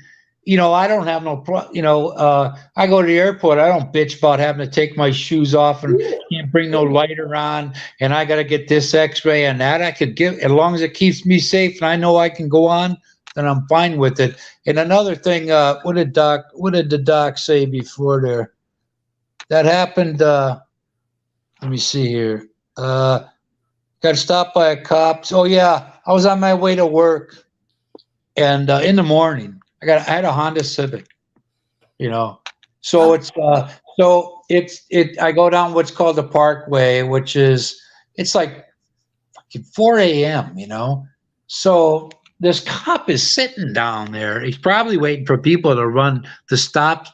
I don't have no pro. I go to the airport. I don't bitch about having to take my shoes off and can't bring no lighter on, and I got to get this X-ray and that. I could give, as long as it keeps me safe and I know I can go on, then I'm fine with it. And another thing, what did the doc say before there? That happened. Let me see here. Got stopped by a cop. Oh yeah, I was on my way to work, and in the morning, I had a Honda Civic, you know, So I go down what's called the Parkway, which is, it's like fucking 4 a.m., you know? So this cop is sitting down there. He's probably waiting for people to run the stop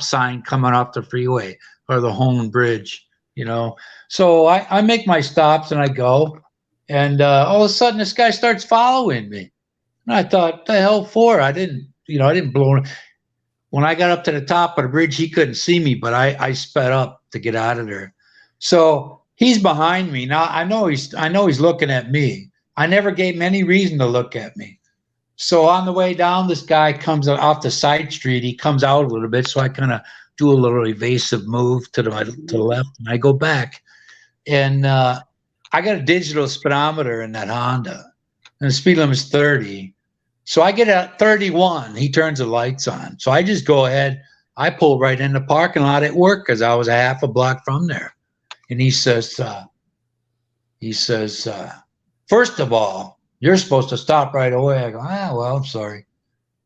sign coming off the freeway or the Hone Bridge, you know? So I make my stops and I go, and all of a sudden this guy starts following me. And I thought, the hell for? I didn't blow. When I got up to the top of the bridge, he couldn't see me, but I sped up to get out of there. So he's behind me. Now I know he's looking at me. I never gave him any reason to look at me. So on the way down, this guy comes off the side street. He comes out a little bit, so I kind of do a little evasive move to the left, and I go back. And I got a digital speedometer in that Honda, and the speed limit's 30. So I get at 31. He turns the lights on. So I just go ahead. I pull right in the parking lot at work because I was a half a block from there. And he says, first of all, you're supposed to stop right away. I go, well, I'm sorry.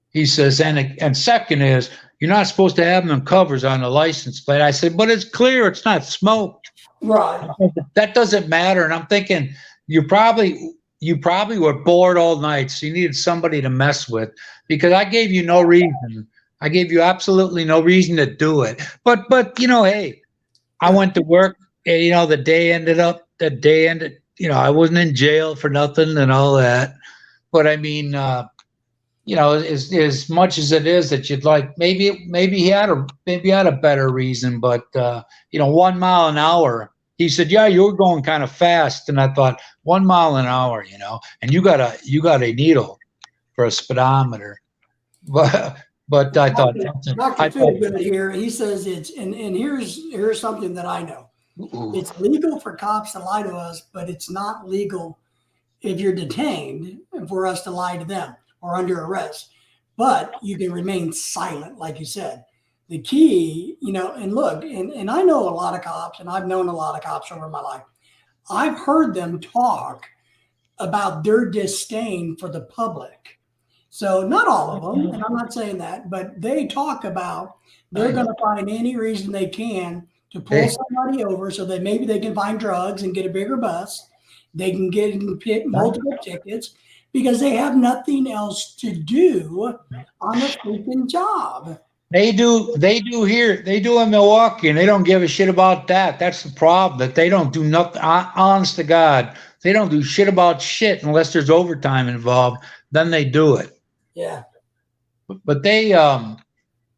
He says, and second is, you're not supposed to have them covers on the license plate. I said, but it's clear, it's not smoked. Right. That doesn't matter. And I'm thinking, you probably were bored all night, so you needed somebody to mess with, because I gave you no reason. I gave you absolutely no reason to do it. But hey, I went to work, and the day ended, I wasn't in jail for nothing and all that. But I mean, as much as it is that you'd like, maybe he had a better reason, but 1 mile an hour. He said, yeah, you were going kind of fast. And I thought, 1 mile an hour, and you got a needle for a speedometer. But I thought, Dr. Feelgood here, he says and here's something that I know. Ooh. It's legal for cops to lie to us, but it's not legal if you're detained for us to lie to them or under arrest. But you can remain silent, like you said. The key, and look, and I know a lot of cops, and I've known a lot of cops over my life. I've heard them talk about their disdain for the public. So not all of them, and I'm not saying that, but they talk about they're going to find any reason they can to pull somebody over so that maybe they can find drugs and get a bigger bus. They can get multiple tickets because they have nothing else to do on the freaking job. They do here. They do in Milwaukee, and they don't give a shit about that. That's the problem, that they don't do nothing. Honest to God, they don't do shit about shit unless there's overtime involved. Then they do it. Yeah. But they, the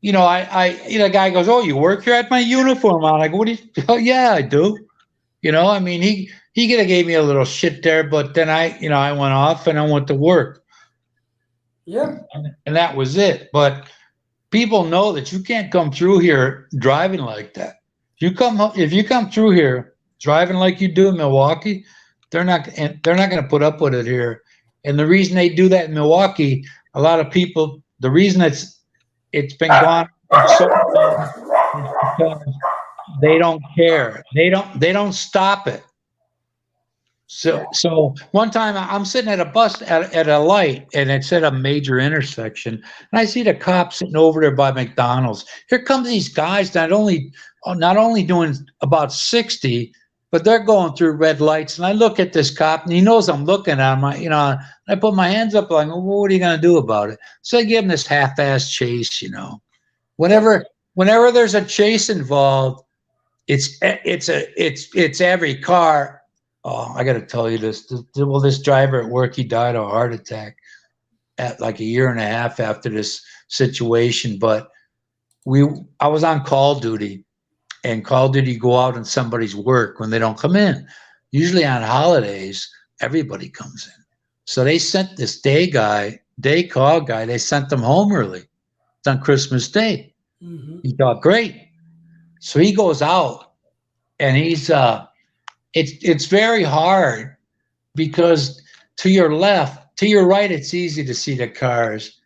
guy goes, "Oh, you work here?" At my uniform on. I go, "What do you?" Oh, yeah, I do. I mean, he could have gave me a little shit there, but then I went off and I went to work. Yeah. And that was it. But people know that you can't come through here driving like that. If you come through here driving like you do in Milwaukee, they're not going to put up with it here. And the reason they do that in Milwaukee, a lot of people, the reason it's been gone so long is because they don't care. They don't stop it. So one time I'm sitting at a bus at a light, and it's at a major intersection, and I see the cop sitting over there by McDonald's. Here comes these guys not only doing about 60, but they're going through red lights. And I look at this cop, and he knows I'm looking at him. I put my hands up like, well, what are you going to do about it? So I give him this half-ass chase. Whenever there's a chase involved, it's every car. Oh, I got to tell you this. Well, this driver at work, he died of a heart attack at like a year and a half after this situation. But I was on call duty, and call duty go out on somebody's work when they don't come in. Usually on holidays, everybody comes in. So they sent this day call guy. They sent them home early. It's on Christmas Day. Mm-hmm. He thought, great. So he goes out, and he's it's very hard because to your right, it's easy to see the cars.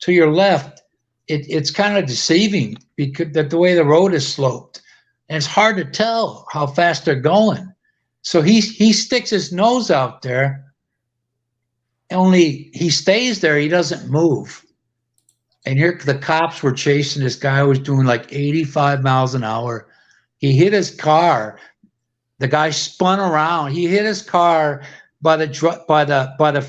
To your left, it's kind of deceiving because the way the road is sloped, and it's hard to tell how fast they're going. So he sticks his nose out there, only he stays there. He doesn't move. and here the cops were chasing this guy who was doing like 85 miles an hour. He hit his car. The guy spun around. He hit his car by the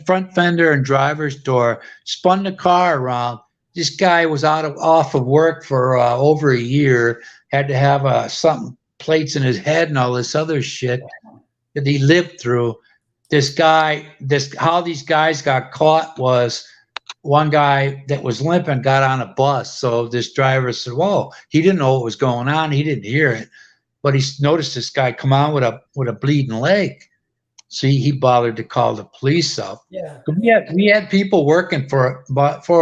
front fender and driver's door. Spun the car around. This guy was off of work for over a year. Had to have something plates in his head and all this other shit that he lived through. How these guys got caught was one guy that was limping got on a bus. So this driver said, "Whoa!" He didn't know what was going on. He didn't hear it, but he noticed this guy come on with a bleeding leg. So he bothered to call the police up. Yeah. We had people working for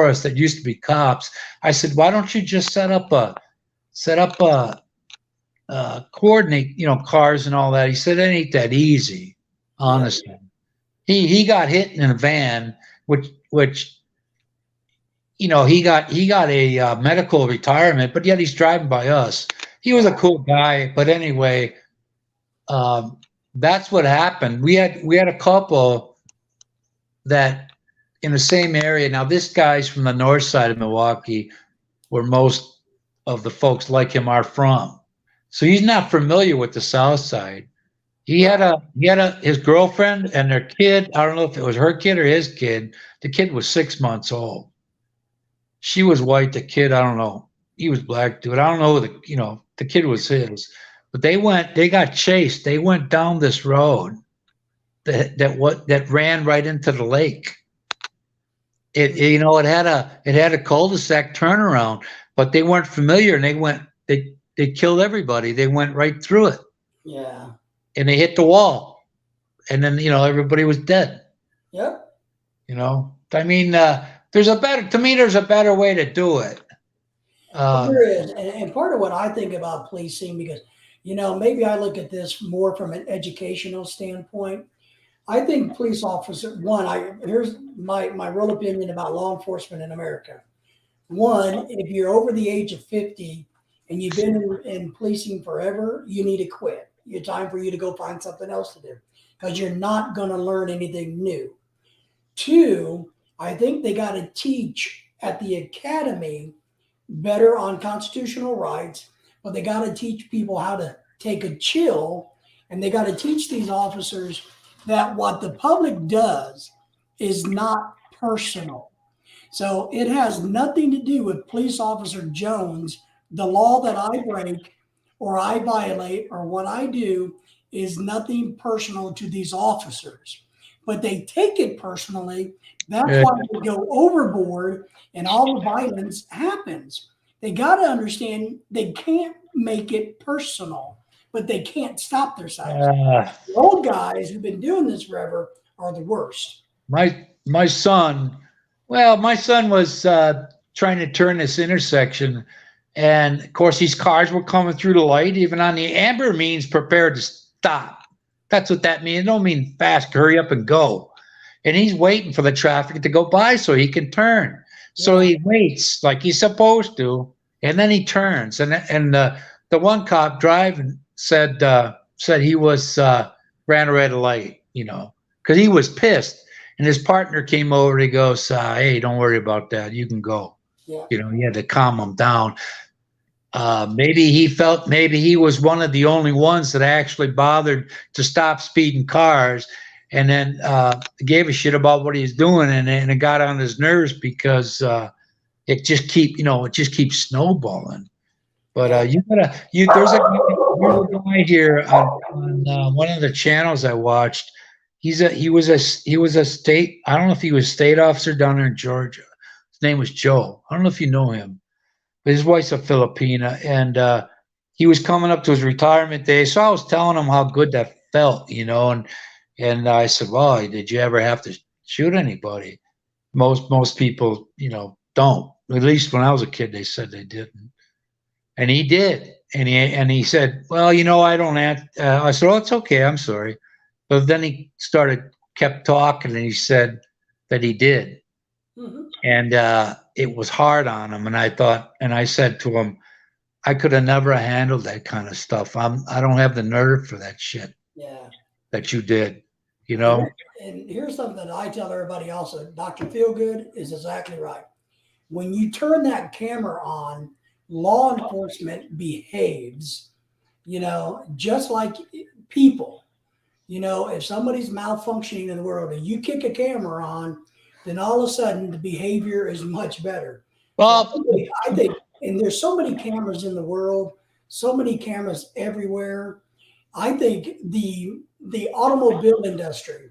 us that used to be cops. I said, "Why don't you just set up coordinate, cars and all that?" He said, "It ain't that easy, honestly." Yeah. He got hit in a van, which he got a medical retirement, but yet he's driving by us. He was a cool guy, but anyway, that's what happened. We had a couple that in the same area. Now this guy's from the north side of Milwaukee, where most of the folks like him are from. So he's not familiar with the south side. He had his girlfriend and their kid. I don't know if it was her kid or his kid. The kid was 6 months old. She was white. The kid, I don't know. He was black, dude. I don't know. The kid was his. But they got chased. They went down this road that ran right into the lake. It had a cul-de-sac turnaround, but they weren't familiar, and they killed everybody. They went right through it. Yeah. And they hit the wall, and then everybody was dead. Yep. I mean, there's a better way to do it. There is, and part of what I think about policing, because maybe I look at this more from an educational standpoint. I think police officers. Here's my real opinion about law enforcement in America. One, if you're over the age of 50 and you've been in policing forever, you need to quit. It's time for you to go find something else to do, because you're not going to learn anything new. Two, I think they got to teach at the academy better on constitutional rights, but they got to teach people how to take a chill, and they got to teach these officers that what the public does is not personal. So it has nothing to do with police officer Jones. The law that I break or I violate or what I do is nothing personal to these officers, but they take it personally. That's why they go overboard and all the violence happens. They got to understand they can't make it personal, but they can't stop themselves. The old guys who've been doing this forever are the worst. My son was trying to turn this intersection, and of course these cars were coming through the light. Even on the amber means prepared to stop. That's what that means. It don't mean fast, hurry up and go. And he's waiting for the traffic to go by so he can turn. So he waits like he's supposed to, and then he turns. And the one cop driving said he was ran a red light, because he was pissed. And his partner came over. He goes, "Hey, don't worry about that. You can go." Yeah. He had to calm him down. Maybe he was one of the only ones that actually bothered to stop speeding cars, and then gave a shit about what he's doing, and it got on his nerves because it just keeps snowballing. But there's a guy here on one of the channels I watched. He was a state. I don't know if he was a state officer down there in Georgia. His name was Joe. I don't know if you know him. But his wife's a Filipina, and he was coming up to his retirement day. So I was telling him how good that felt, and I said, "Well, did you ever have to shoot anybody?" Most people, don't. At least when I was a kid, they said they didn't, and he did. And he said, "Well, I don't have." I said, "Oh, it's okay. I'm sorry." But then he kept talking, and he said that he did. Mm-hmm. And it was hard on him. And I said to him, "I could have never handled that kind of stuff. I don't have the nerve for that shit." Yeah. That you did, And here's something that I tell everybody also. Dr. Feelgood is exactly right. when you turn that camera on, law enforcement behaves, just like people. If somebody's malfunctioning in the world and you kick a camera on, then all of a sudden the behavior is much better. Well, So I think, and there's so many cameras in the world, so many cameras everywhere. I think the automobile industry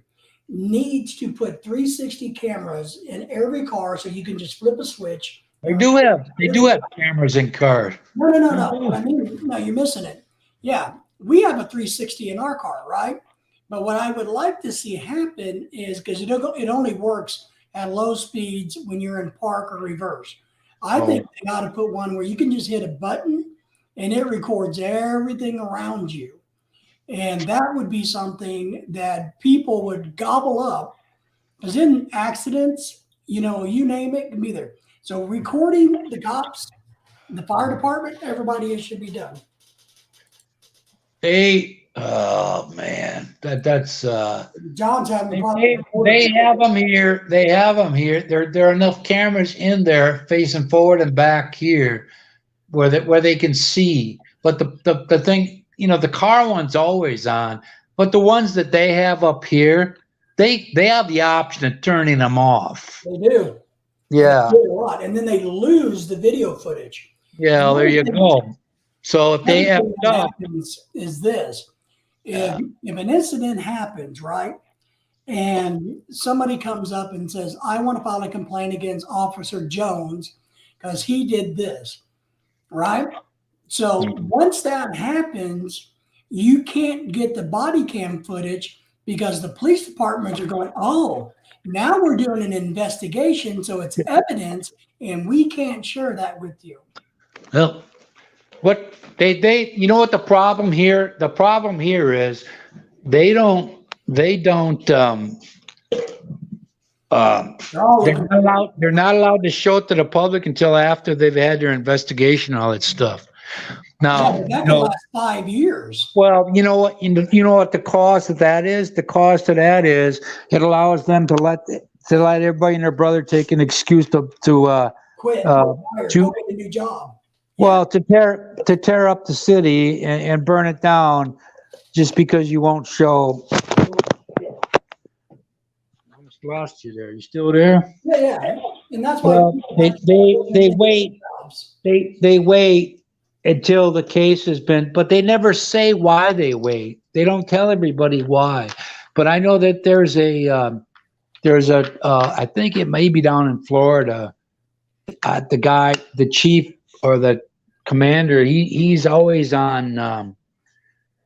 needs to put 360 cameras in every car so you can just flip a switch. they do have cameras in cars. No. I mean, no, you're missing it. Yeah, we have a 360 in our car, right? But what I would like to see happen is, because it only works at low speeds when you're in park or reverse. I think they got to put one where you can just hit a button and it records everything around you. And that would be something that people would gobble up, because in accidents, you name it, can be there. So recording the cops, the fire department, everybody, it should be done. Oh man, that's John's having a problem. They have them here. They have them here. There are enough cameras in there facing forward and back here where they can see. But the thing, the car one's always on. But the ones that they have up here, they have the option of turning them off. They do. Yeah. They do a lot, and then they lose the video footage. Yeah, there you go. So if they have is this. If an incident happens, right, and somebody comes up and says, I want to file a complaint against Officer Jones because he did this, right? So once that happens, you can't get the body cam footage because the police departments are going, oh, now we're doing an investigation, so it's evidence, and we can't share that with you. Well, what they what the problem here? The problem here is they're not allowed to show it to the public until after they've had their investigation, all that stuff. Now, that could last 5 years. Well, you know what the cause of that is? The cause to that is it allows them to let everybody and their brother take an excuse to quit, to get a new job. Well, to tear up the city and burn it down just because you won't show. I almost lost you there. You still there? Yeah. And that's why they wait. They wait until the case has been, but they never say why they wait. They don't tell everybody why. But I know that there's a I think it may be down in Florida. The chief or the commander, he's always on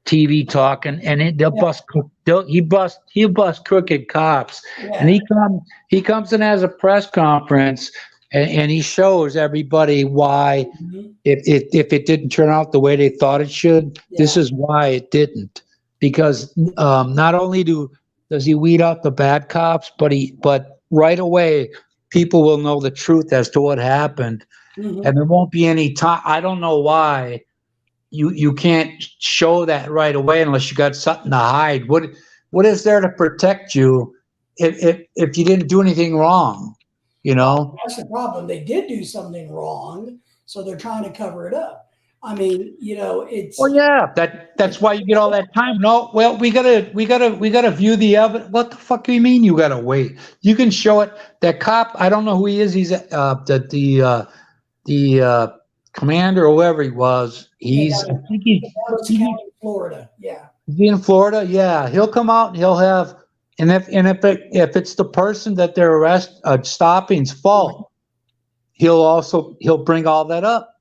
TV talking, and he'll bust crooked cops. Yeah. And he comes and has a press conference, and he shows everybody why if it didn't turn out the way they thought it should, this is why it didn't. Because not only does he weed out the bad cops, but right away people will know the truth as to what happened. And there won't be any time. I don't know why you can't show that right away unless you got something to hide. What is there to protect you if you didn't do anything wrong? That's the problem. They did do something wrong, so they're trying to cover it up. I mean, it's. Well, yeah, that's why you get all that time. No, well, we gotta view the evidence. What the fuck do you mean you gotta wait? You can show it. That cop, I don't know who he is. He's the commander or whoever he was. I think he's in Florida. Yeah. Is he in Florida? Yeah. He'll come out and he'll have, and if it's the person that they're stopping's fault, he'll bring all that up.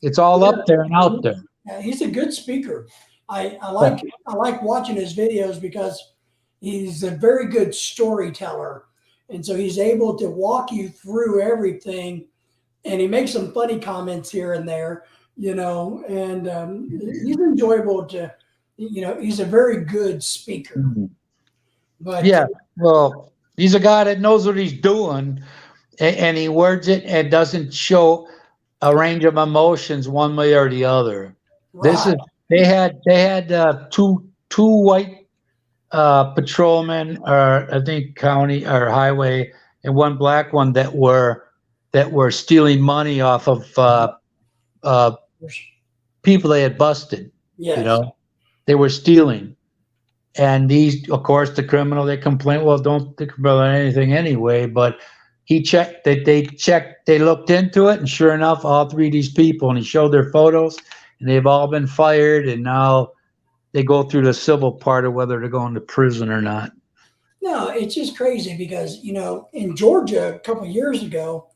It's all up there and out there. Yeah, he's a good speaker. I like watching his videos because he's a very good storyteller, and so he's able to walk you through everything. And he makes some funny comments here and there, and he's enjoyable to, he's a very good speaker. But yeah, well, he's a guy that knows what he's doing, and he words it and doesn't show a range of emotions one way or the other. Right. They had two white patrolmen, or I think county or highway, and one black one that that were stealing money off of people they had busted. Yes. You know, they were stealing. And these, of course, the criminal, they complained, well, don't think about anything anyway. But he checked that they looked into it, and sure enough, all three of these people, and he showed their photos, and they've all been fired, and now they go through the civil part of whether they're going to prison or not. No, it's just crazy because, you know, in Georgia a couple of years ago,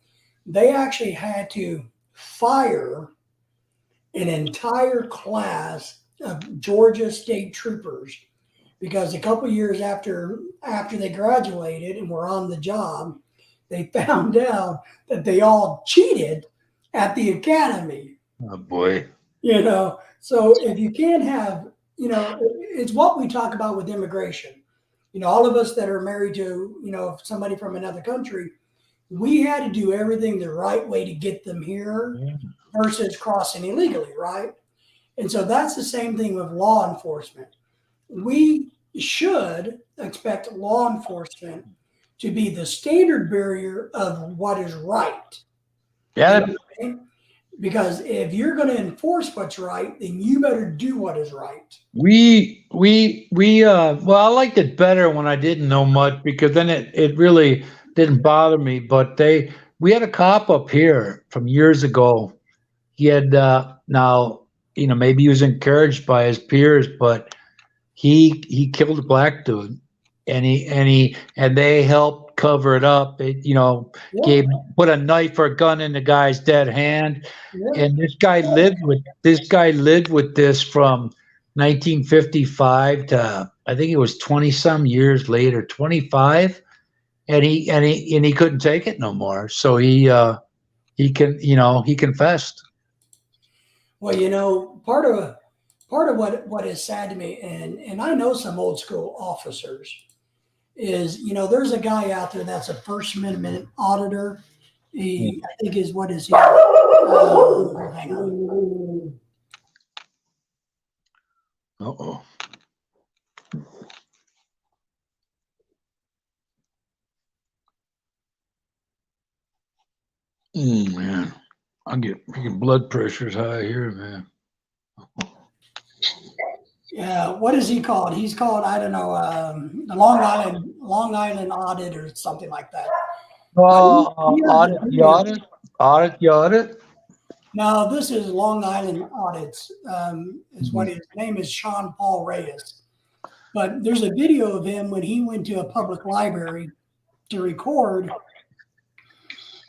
they actually had to fire an entire class of Georgia state troopers because a couple of years after they graduated and were on the job, they found out that they all cheated at the academy. Oh boy. You know, so if you can't have, you know, it's what we talk about with immigration. You know, all of us that are married to, you know, somebody from another country, we had to do everything the right way to get them here versus crossing illegally, right? And so that's the same thing with law enforcement. We should expect law enforcement to be the standard bearer of what is right. Yeah. You know what I mean? Because if you're going to enforce what's right, then you better do what is right. Well, I liked it better when I didn't know much because then it really didn't bother me. But we had a cop up here from years ago. He had now, you know, maybe he was encouraged by his peers, but he killed a black dude, and they helped cover it up. It, you know, put a knife or a gun in the guy's dead hand. Yeah. And this guy lived with this from 1955 to I think it was 20 some years later, 25, and he couldn't take it no more. So he confessed. Well, you know, part of what is sad to me, and I know some old school officers, is, you know, there's a guy out there that's a First Amendment auditor. I think is what is he? Hang on. Uh-oh. Man, I'm getting blood pressure's high here, man. Yeah, what is he called? He's called, I don't know, the Long Island audit or something like that. Audit. No, this is Long Island Audits. Is what his name is, Sean Paul Reyes. But there's a video of him when he went to a public library to record,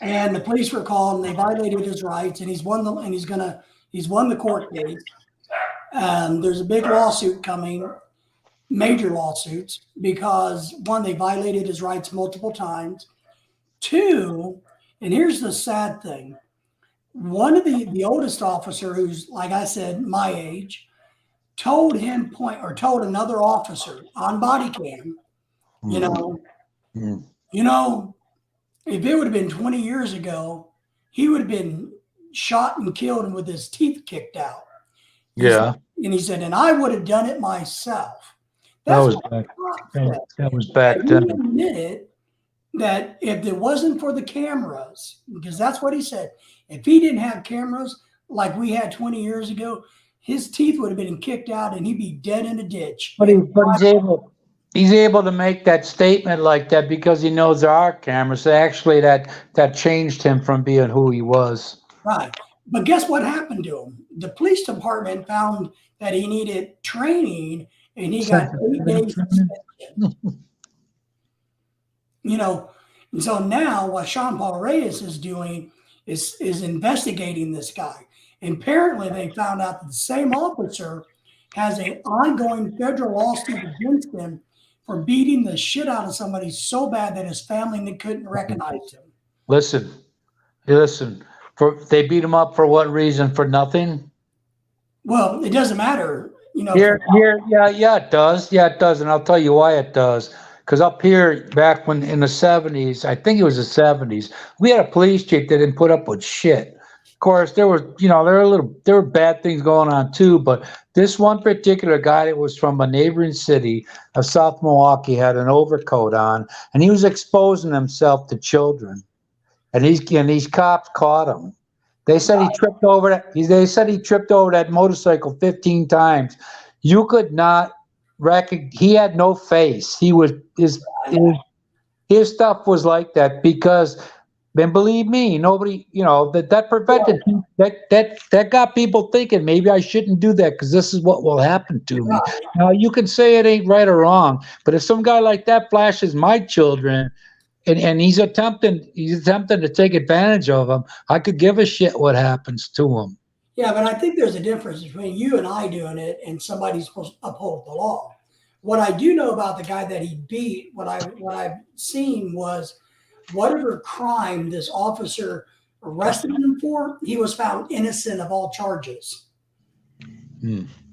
and the police were called and they violated his rights, and he's won the court case. There's a big lawsuit coming, major lawsuits, because one, they violated his rights multiple times. Two, and here's the sad thing, one of the oldest officer, who's, like I said, my age, told another officer on body cam, you know, if it would have been 20 years ago, he would have been shot and killed and with his teeth kicked out. Yeah. And he said, and I would have done it myself. That was back then. He admitted that if it wasn't for the cameras, because that's what he said, if he didn't have cameras like we had 20 years ago, his teeth would have been kicked out and he'd be dead in a ditch. But he's able to make that statement like that because he knows there are cameras. So actually, that changed him from being who he was. Right. But guess what happened to him? The police department found that he needed training, and he got 8 days suspension. You know, and so now what Sean Paul Reyes is doing is investigating this guy. And apparently they found out that the same officer has an ongoing federal lawsuit against him for beating the shit out of somebody so bad that his family couldn't recognize him. Listen. They beat him up for what reason? For nothing? Well, it doesn't matter. You know. Yeah, it does. Yeah, it does. And I'll tell you why it does. Because up here, back when in the 70s, I think it was the 70s, we had a police chief that didn't put up with shit. Of course, there were bad things going on too, but this one particular guy that was from a neighboring city of South Milwaukee had an overcoat on, and he was exposing himself to children. and these cops caught him. They said he tripped over that. They said he tripped over that motorcycle 15 times. You could not recognize. He had no face. He was his stuff was like that because, and believe me, nobody, that prevented that got people thinking maybe I shouldn't do that because this is what will happen to me. Now you can say it ain't right or wrong, but if some guy like that flashes my children, and he's attempting to take advantage of them, I could give a shit what happens to him. Yeah, but I think there's a difference between you and I doing it and somebody's supposed to uphold the law. What I do know about the guy that he beat, what I've seen was whatever crime this officer arrested him for, he was found innocent of all charges.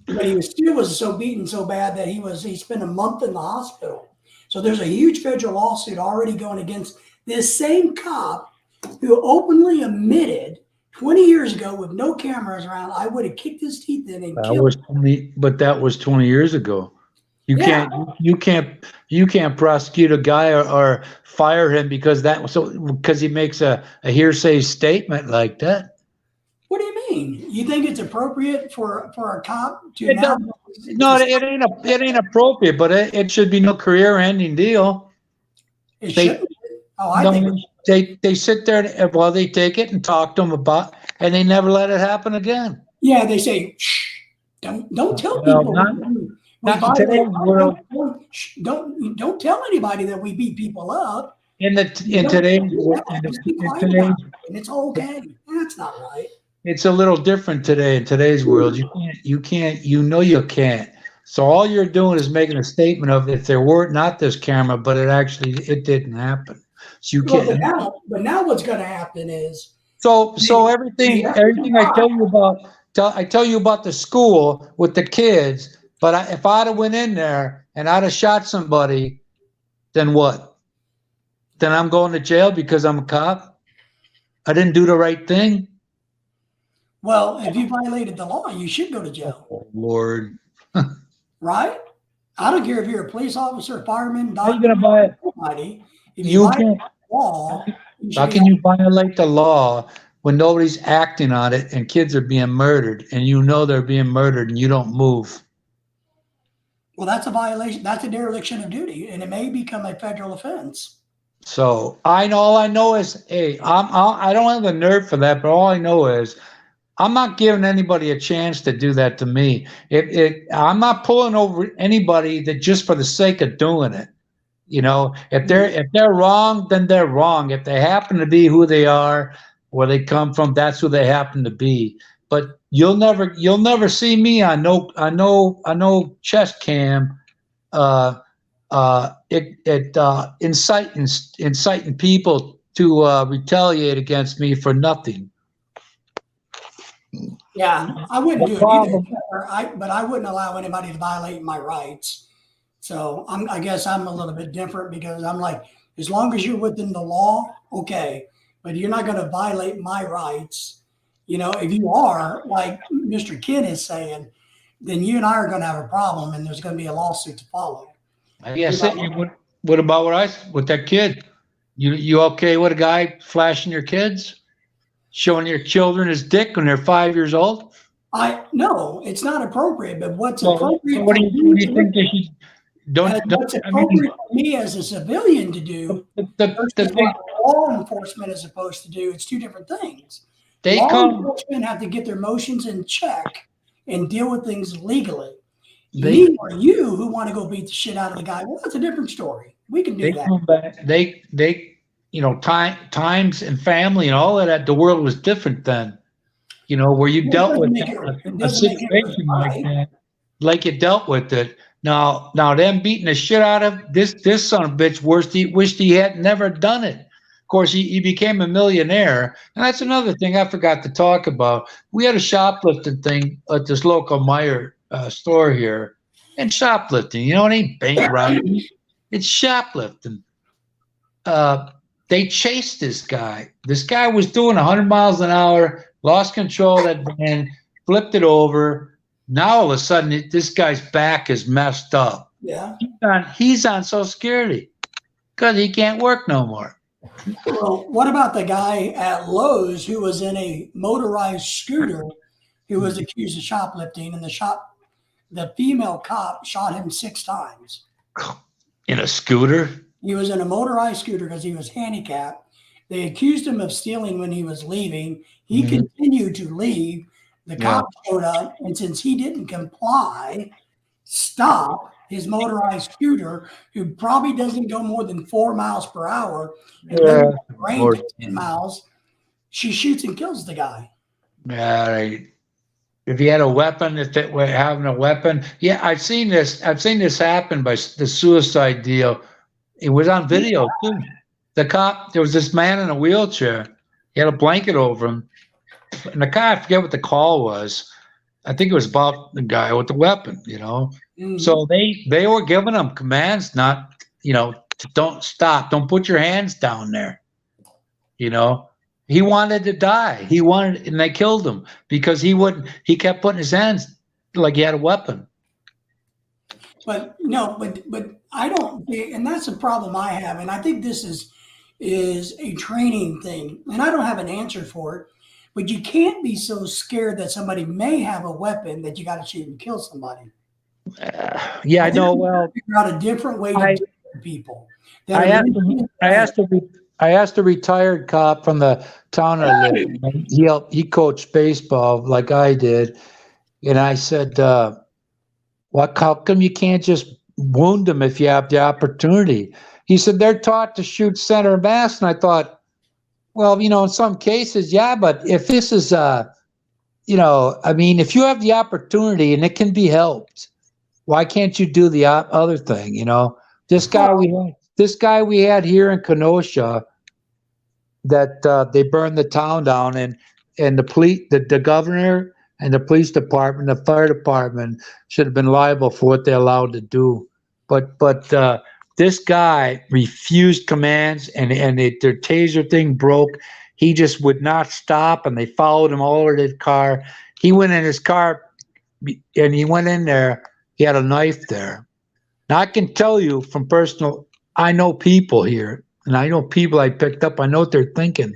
But he was so beaten so bad that he spent a month in the hospital. So there's a huge federal lawsuit already going against this same cop who openly admitted 20 years ago with no cameras around, I would have kicked his teeth in and killed him. But that was 20 years ago. You can't prosecute a guy or fire him because he makes a hearsay statement like that. What do you mean? You think it's appropriate for a cop to it ain't appropriate, but it should be no career-ending deal. It shouldn't. Oh, they sit there while they take it and talk to them about, and they never let it happen again. Yeah, they say, shh, don't tell people. Not today's world. Don't tell anybody that we beat people up. In today's world, and it's okay. That's not right. It's a little different today in today's world. You can't. So all you're doing is making a statement of if there were not this camera, but it didn't happen. So you can't. But now what's going to happen is everything I tell you about. I tell you about the school with the kids. But if I'd have went in there and I'd have shot somebody, then what? Then I'm going to jail because I'm a cop? I didn't do the right thing? Well, if you violated the law, you should go to jail. Oh, Lord. Right? I don't care if you're a police officer, fireman, doctor, how you gonna buy it? Somebody. If you violate the law, how can you violate the law when nobody's acting on it and kids are being murdered and they're being murdered and you don't move? Well, that's a violation. That's a dereliction of duty, and it may become a federal offense. So all I know is, hey, I don't have the nerve for that, but all I know is I'm not giving anybody a chance to do that to me. I'm not pulling over anybody that just for the sake of doing it. If they're wrong, then they're wrong. If they happen to be who they are, where they come from, that's who they happen to be. But you'll never see me on no chest cam inciting people to retaliate against me for nothing. Yeah, I wouldn't do it either. But I wouldn't allow anybody to violate my rights. So I guess I'm a little bit different because I'm like, as long as you're within the law, okay, but you're not going to violate my rights. If you are, like Mr. Ken is saying, then you and I are going to have a problem, and there's going to be a lawsuit to follow. Yes. What about with that kid? You okay with a guy flashing your kids, showing your children his dick when they're 5 years old? No, it's not appropriate. But what's appropriate? What do you think they should? What's appropriate for me as a civilian to do? What law enforcement is supposed to do. It's two different things. Law enforcement have to get their emotions in check and deal with things legally. Me or you who want to go beat the shit out of the guy, well, that's a different story. We can do that. Times and family and all of that, the world was different then. Where you dealt with a situation like that, like you dealt with it. Now them beating the shit out of this son of a bitch wished he had never done it. Of course, he became a millionaire. And that's another thing I forgot to talk about. We had a shoplifting thing at this local Meijer store here. And shoplifting, it ain't bank robbery. It's shoplifting. They chased this guy. This guy was doing 100 miles an hour, lost control of that van, flipped it over. Now all of a sudden, this guy's back is messed up. Yeah. He's on Social Security because he can't work no more. Well, what about the guy at Lowe's who was in a motorized scooter who was accused of shoplifting, and the female cop shot him 6 times. In a scooter? He was in a motorized scooter because he was handicapped. They accused him of stealing when he was leaving. He continued to leave. The cop showed up, and since he didn't comply, stop his motorized scooter, who probably doesn't go more than 4 miles per hour, and range of 10 miles, she shoots and kills the guy. Yeah, right. If he had a weapon, if they were having a weapon, yeah, I've seen this. I've seen this happen by the suicide deal. It was on video too. The cop, there was this man in a wheelchair. He had a blanket over him, and the guy, I forget what the call was. I think it was about the guy with the weapon. So they were giving him commands, not don't stop, don't put your hands down there. He wanted to die. And they killed him because he kept putting his hands like he had a weapon. But I don't, and that's a problem I have. And I think this is a training thing. And I don't have an answer for it, but you can't be so scared that somebody may have a weapon that you got to shoot and kill somebody. Yeah, I know. Well, figure out a different way to deal with people. I asked a retired cop from the town I live in. He coached baseball like I did, and I said, how come you can't just wound them if you have the opportunity? He said they're taught to shoot center mass, and I thought, well, in some cases, yeah, but if this is, if you have the opportunity and it can be helped, why can't you do the other thing? This guy we had here in Kenosha, that they burned the town down, and the governor and the police department, the fire department should have been liable for what they allowed to do. But this guy refused commands, and their taser thing broke. He just would not stop, and they followed him all over the car. He went in his car, and he went in there. He had a knife there. Now, I can tell you from I know people here, and I know people I picked up. I know what they're thinking.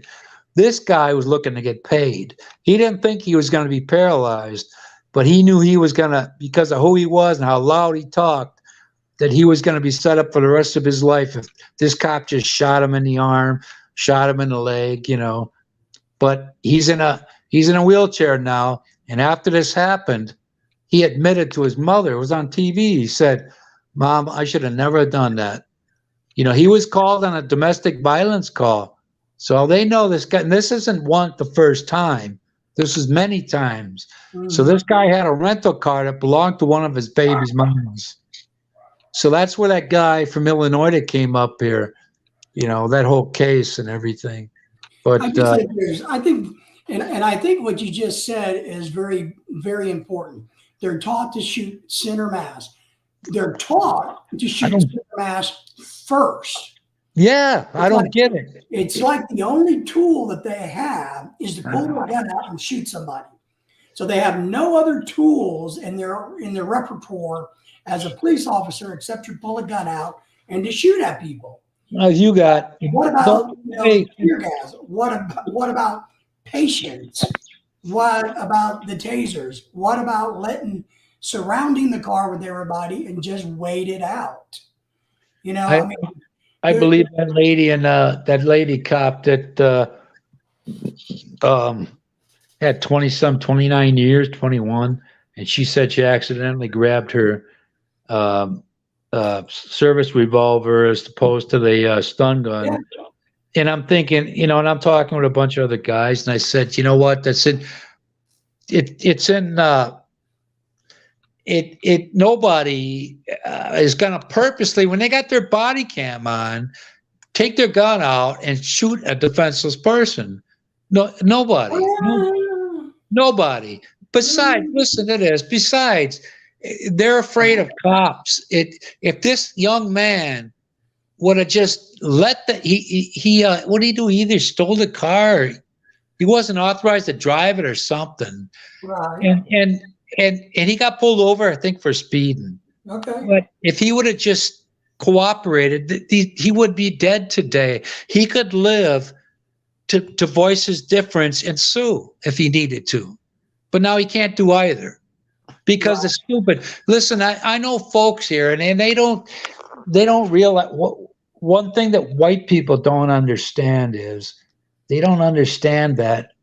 This guy was looking to get paid. He didn't think he was going to be paralyzed, but he knew he was going to, because of who he was and how loud he talked, that he was going to be set up for the rest of his life if this cop just shot him in the arm, shot him in the leg, But he's in a wheelchair now, and after this happened, he admitted to his mother. It was on TV. He said, "Mom, I should have never done that." He was called on a domestic violence call. So they know this guy, and this isn't the first time. This is many times. So this guy had a rental car that belonged to one of his baby's moms. So that's where that guy from Illinois that came up here, that whole case and everything. But I think what you just said is very, very important. They're taught to shoot center mass. They're taught to shoot center mass first. Yeah, I don't get it. It's like the only tool that they have is to pull their gun out and shoot somebody. So they have no other tools in their repertoire as a police officer except to pull a gun out and to shoot at people. You got. What about tear gas? What about patience? What about the tasers? What about surrounding the car with everybody and just wait it out? I believe that lady and that lady cop that had 29 years, 21, and she said she accidentally grabbed her service revolver as opposed to the stun gun. Yeah. And I'm thinking, and I'm talking with a bunch of other guys, and I said, you know what? That's it. Nobody is going to purposely, when they got their body cam on, take their gun out and shoot a defenseless person. No, nobody. Nobody. Besides, listen to this. Besides, they're afraid of cops. If this young man would have just let what did he do? He either stole the car, or he wasn't authorized to drive it or something. Right. And he got pulled over, I think, for speeding. Okay. But if he would have just cooperated, he would be dead today. He could live to voice his difference and sue if he needed to. But now he can't do either because it's stupid. Listen, I know folks here, and they don't realize one thing that white people don't understand is they don't understand that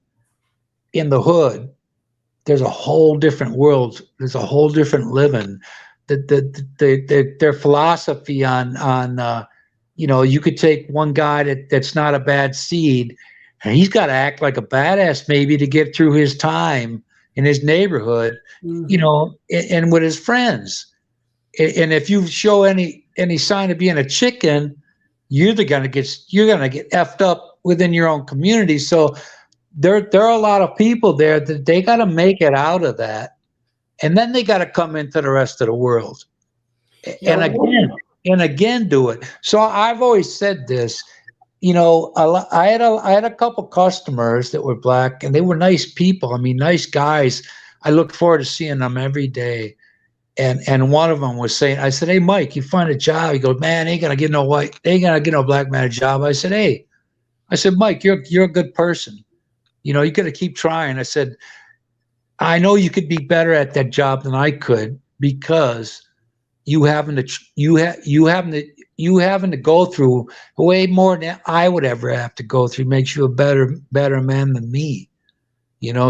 in the hood, there's a whole different world. There's a whole different living. Their philosophy on you could take one guy that's not a bad seed, and he's got to act like a badass maybe to get through his time in his neighborhood, and with his friends. And if you show any sign of being a chicken, you're gonna get effed up within your own community. So there are a lot of people there that they got to make it out of that, and then they got to come into the rest of the world, and again do it. So I've always said this. I had a couple customers that were black, and they were nice people. I mean, nice guys. I look forward to seeing them every day. And one of them was saying, I said, "Hey, Mike, you find a job?" He goes, "Man, ain't gonna get no black man a job." I said, "Mike, you're a good person. You got to keep trying." I said, "I know you could be better at that job than I could because you having to go through way more than I would ever have to go through makes you a better man than me.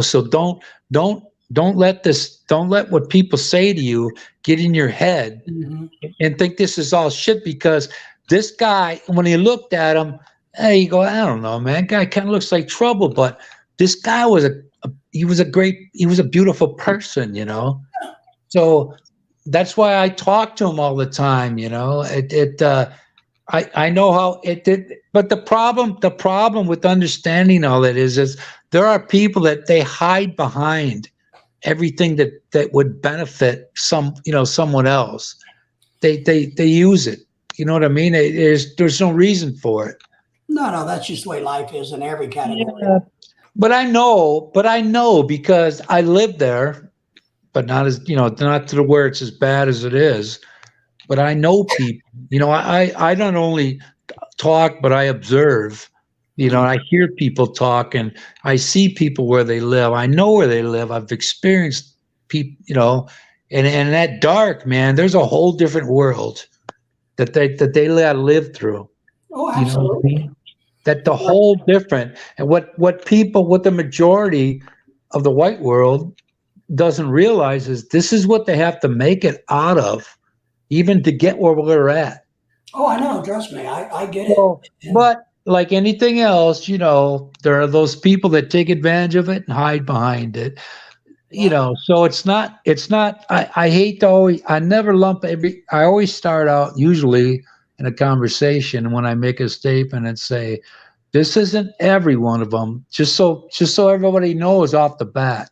So don't let what people say to you get in your head and think this is all shit, because this guy, when he looked at him, hey, you go, I don't know, man, guy kind of looks like trouble, but this guy was he was a beautiful person, So that's why I talk to him all the time, I know how it did, but the problem with understanding all that is there are people that they hide behind everything that would benefit someone else. They use it. You know what I mean? There's no reason for it. No, that's just the way life is in every category. Yeah. But I know because I lived there, but not not to where it's as bad as it is. But I know people. I don't only talk, but I observe. I hear people talk, and I see people where they live. I know where they live. I've experienced people, and that dark, man, there's a whole different world that they live through. Oh, absolutely. That the whole different, and what the majority of the white world doesn't realize is this is what they have to make it out of, even to get where we're at. Oh, I know. Trust me, I get it. But like anything else, there are those people that take advantage of it and hide behind it. So it's not, I hate to always, I never lump I always start out usually in a conversation when I make a statement and say, this isn't every one of them, just so everybody knows off the bat.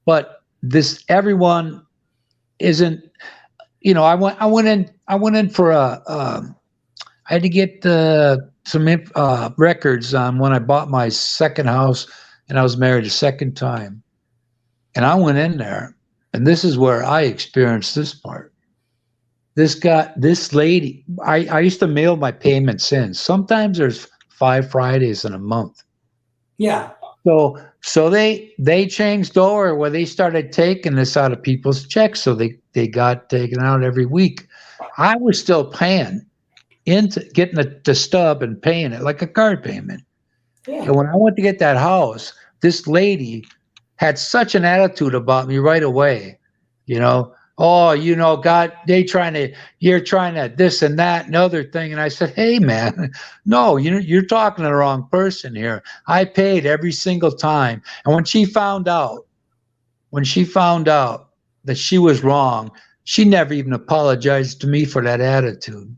But everyone isn't, I went in for I had to get some records on when I bought my second house, and I was married a second time. And I went in there, and this is where I experienced this part. This lady, I used to mail my payments in. Sometimes there's 5 Fridays in a month. Yeah. So they changed over where they started taking this out of people's checks. So they got taken out every week. I was still paying into getting the stub and paying it like a card payment. Yeah. And when I went to get that house, this lady had such an attitude about me right away. Oh, God, you're trying to this and that and other thing. And I said, hey, man, no, you're talking to the wrong person here. I paid every single time. And when she found out that she was wrong, she never even apologized to me for that attitude,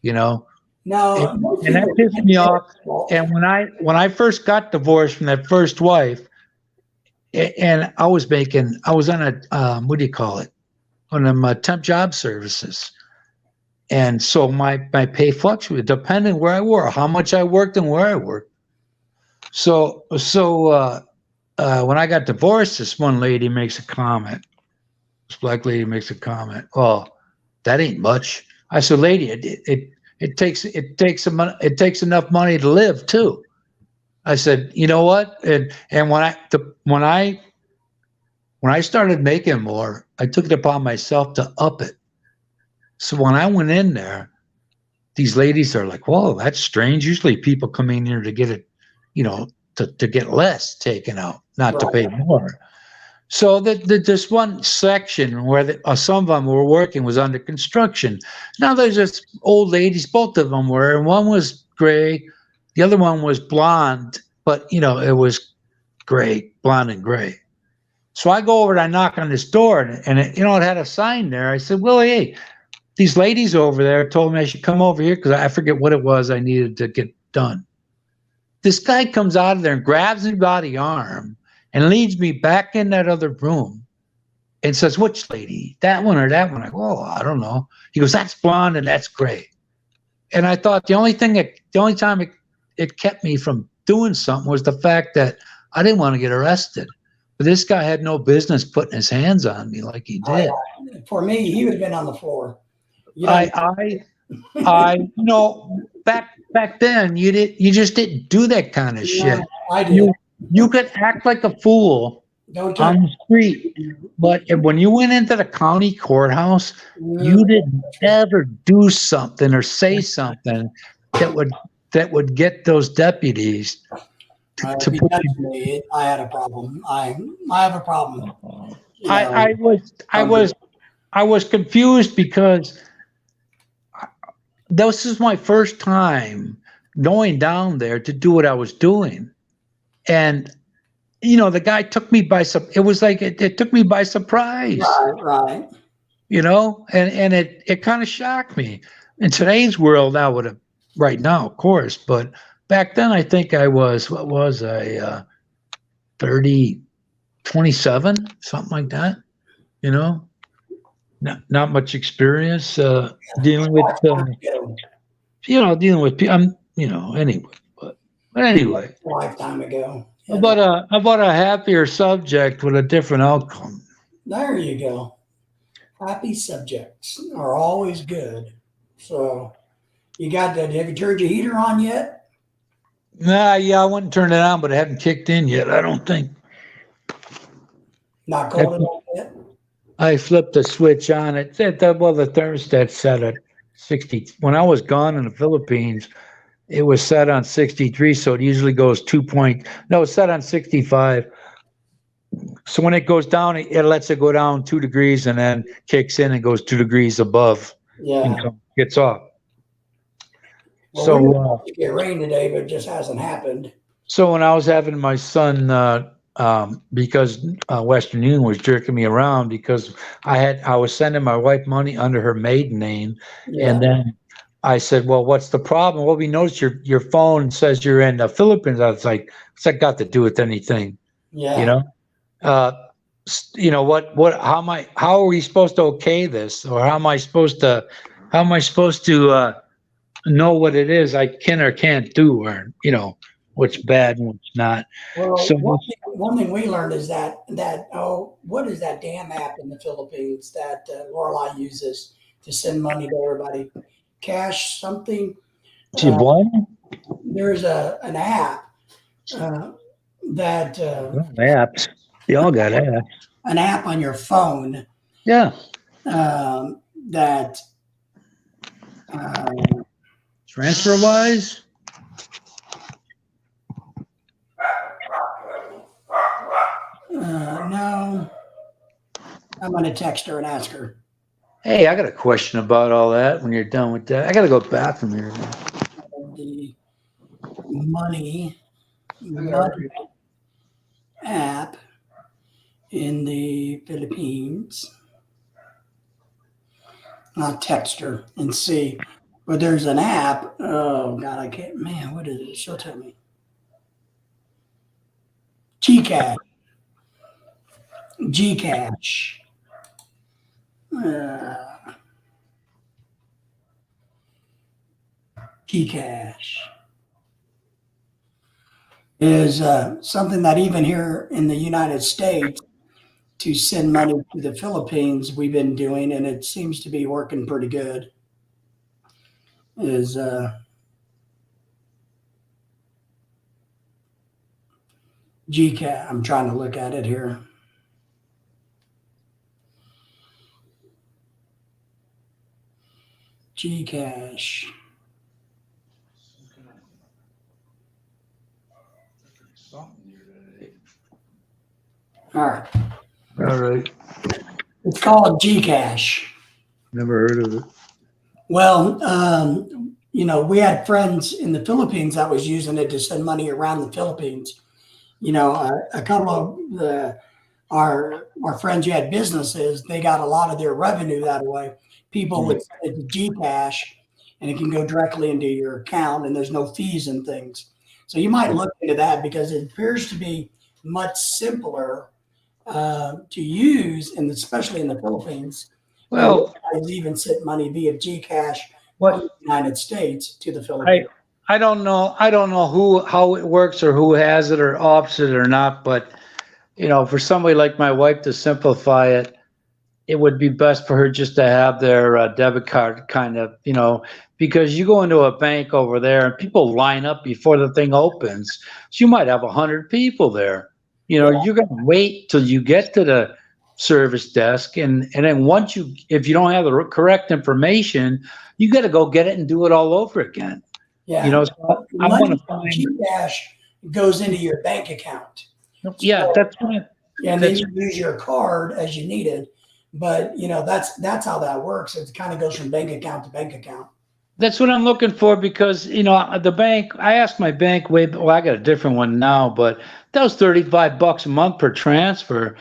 No, and that pissed me off. And when I first got divorced from that first wife, and I was on a, what do you call it? On them temp job services. And so my pay fluctuated depending where I worked, how much I worked and where I worked. So when I got divorced, this one lady makes a comment. This black lady makes a comment. Oh, that ain't much. I said, lady, it takes enough money to live too. I said, you know what? And when I started making more, I took it upon myself to up it. So when I went in there, these ladies are like, whoa, that's strange. Usually people come in here to get it, to get less taken out, not to pay more. So this one section where some of them were working was under construction. Now there's just old ladies, both of them were, and one was gray, the other one was blonde, but it was gray, blonde and gray. So I go over and I knock on this door, and it had a sign there. I said, well, hey, these ladies over there told me I should come over here because I forget what it was I needed to get done. This guy comes out of there and grabs me by the arm and leads me back in that other room and says, which lady? That one or that one? I go, oh, I don't know. He goes, that's blonde and that's gray. And I thought the only time it kept me from doing something was the fact that I didn't want to get arrested. But this guy had no business putting his hands on me like he did. For me, he would have been on the floor. Back then you just didn't do that kind of shit. I did. You could act like a fool on the street, but when you went into the county courthouse, you didn't ever do something or say something that would get those deputies to put you. I had a problem. I have a problem. I was confused because this is my first time going down there to do what I was doing. And, the guy took me by it was like, it took me by surprise. Right. And it kind of shocked me. In today's world, I would have, right now, of course, but back then I think I was, 27, something like that, Not much experience dealing with dealing with people. Anyway, but anyway, a lifetime ago. About a happier subject with a different outcome. There you go. Happy subjects are always good. So, have you turned your heater on yet? Nah, yeah, I wouldn't turn it on, but it hadn't kicked in yet. I don't think. Not cold enough yet. I flipped the switch on. The thermostat set at 60. When I was gone in the Philippines, it was set on 63, so it usually goes it's set on 65. So when it goes down, it lets it go down 2 degrees and then kicks in and goes 2 degrees above. Yeah. And gets off. Well, so we're supposed to get rain today, but it just hasn't happened. So when I was having my son, because Western Union was jerking me around because I was sending my wife money under her maiden name, and then I said, "Well, what's the problem?" Well, we noticed your phone says you're in the Philippines. I was like, "What's that got to do with anything?" Yeah. How are we supposed to okay this, or how am I supposed to know what it is I can or can't do, or what's bad and what's not. Well, so one thing we learned is that what is that damn app in the Philippines that Lorelai uses to send money to everybody? Cash something. There's an app that apps. They all got apps. An app on your phone. Yeah. That. TransferWise. No. I'm going to text her and ask her. Hey, I got a question about all that when you're done with that. I got to go to the bathroom here. The money app in the Philippines. I'll text her and see. But there's an app. Oh, God, I can't. Man, what is it? She'll tell me. Gcash. Gcash is something that even here in the United States to send money to the Philippines we've been doing, and it seems to be working pretty good. is GCash. I'm trying to look at it here. GCash. All right. All right. It's called GCash. Never heard of it. Well, you know, we had friends in the Philippines that was using it to send money around the Philippines. You know, a couple of our friends who had businesses, they got a lot of their revenue that way. People would send it to GCash, and it can go directly into your account, and there's no fees and things. So you might look into that because it appears to be much simpler to use, and especially in the Philippines. Well, guys even sent money via GCash what from the United States to the Philippines. I don't know. I don't know how it works or who has it or opts it or not. But you know, for somebody like my wife to simplify it, it would be best for her just to have their debit card kind of, you know, because you go into a bank over there and people line up before the thing opens. So you might have 100 people there. You know, you're going to wait till you get to the service desk. And then once if you don't have the correct information, you got to go get it and do it all over again. Yeah. You know, so I'm going to find GCash goes into your bank account. Yeah, So, that's right. And then you use your card as you need it. But you know, that's how that works. It kind of goes from bank account to bank account. That's what I'm looking for because, you know, the bank, I asked my bank well, I got a different one now, but that was $35 a month per transfer.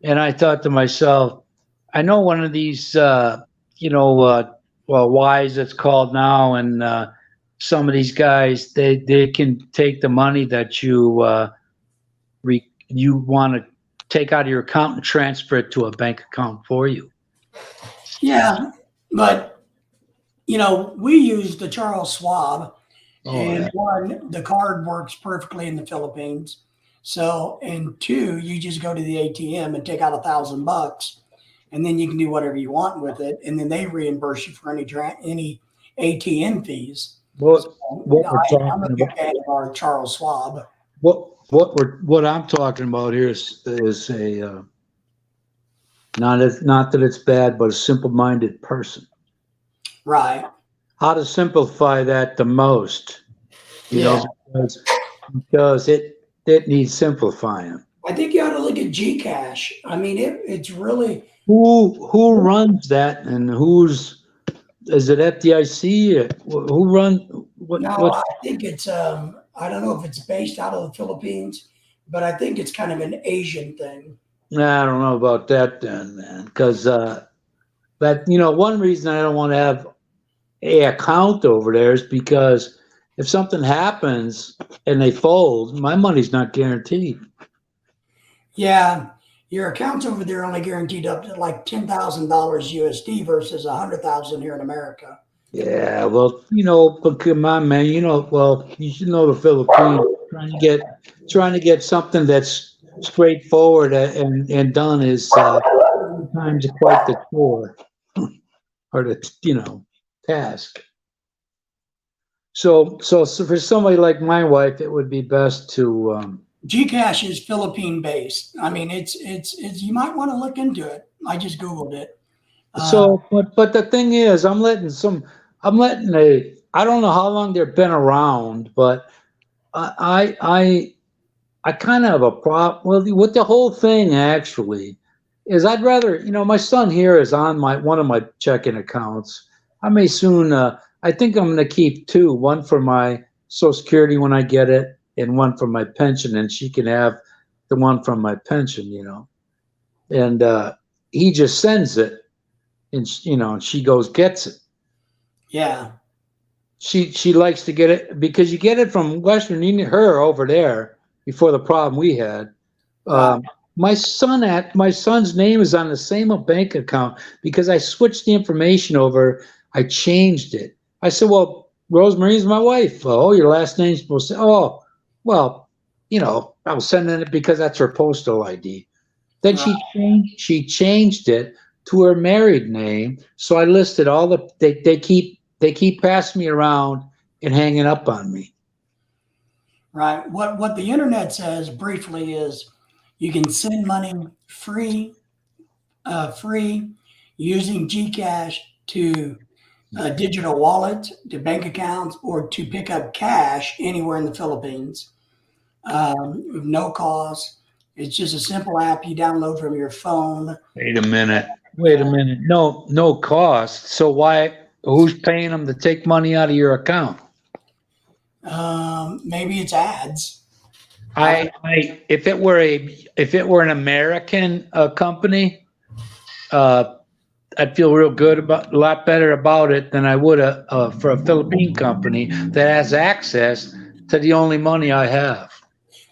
And I thought to myself, I know one of these, you know, well, Wise it's called now. And some of these guys, they can take the money that you want to take out of your account and transfer it to a bank account for you. Yeah, but you know, we use the Charles Schwab, and one, the card works perfectly in the Philippines. So, and two, you just go to the ATM and take out $1,000, and then you can do whatever you want with it, and then they reimburse you for any ATM fees. What So, we're talking I'm a big about? fan of our Charles Schwab. What I'm talking about here is a not that it's bad, but a simple-minded person. Right. How to simplify that the most, you know, because it needs simplifying. I think you ought to look at GCash. I mean, it's really Who runs that and is it FDIC? Who run what? no. What? I think it's I don't know if it's based out of the Philippines, but I think it's kind of an Asian thing. I don't know about that then, man, because that, you know, one reason I don't want to have a account over there is because if something happens and they fold, my money's not guaranteed. Yeah, your account's over there only guaranteed up to like $10,000 USD versus 100,000 here in America. Yeah, well, you know, but come on, man, you know, well, you should know the Philippines trying to get something that's straightforward and done is sometimes quite the chore or the, you know, task. So for somebody like my wife, it would be best to GCash is Philippine based. I mean, it's you might want to look into it. I just Googled it. but the thing is, I don't know how long they've been around, but I kind of have a problem. Well, with the whole thing actually is I'd rather, you know, my son here is on one of my checking accounts. I may soon, I think I'm going to keep two, one for my Social Security when I get it and one for my pension, and she can have the one from my pension, you know, and he just sends it and, you know, and she goes, gets it. Yeah. She likes to get it because you get it from Western Union, her over there before the problem we had. My son's name is on the same bank account because I switched the information over. I changed it. I said, well, Rosemary's my wife. Oh, your last name's supposed to, oh, well, you know, I was sending it because that's her postal ID. Then she changed it to her married name. So I listed all they keep they keep passing me around and hanging up on me. Right. What the internet says briefly is you can send money free, free using Gcash to a digital wallet, to bank accounts, or to pick up cash anywhere in the Philippines, with no cost. It's just a simple app you download from your phone. Wait a minute. Wait a minute. No cost. So why? Who's paying them to take money out of your account? Maybe it's ads. If it were an American company, I'd feel real good about a lot better about it than I would for a Philippine company that has access to the only money I have.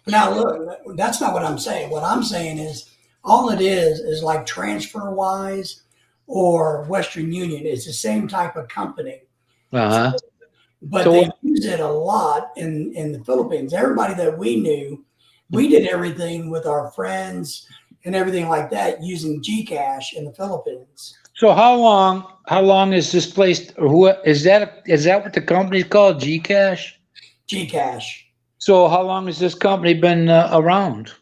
Now, look, that's not what I'm saying. What I'm saying is all it is like TransferWise or Western Union. It's the same type of company, Uh-huh. but So they use it a lot in the Philippines. Everybody that we knew, we did everything with our friends and everything like that using Gcash in the Philippines. So how long is this place, or who is that what the company's called, Gcash? Gcash. So how long has this company been around?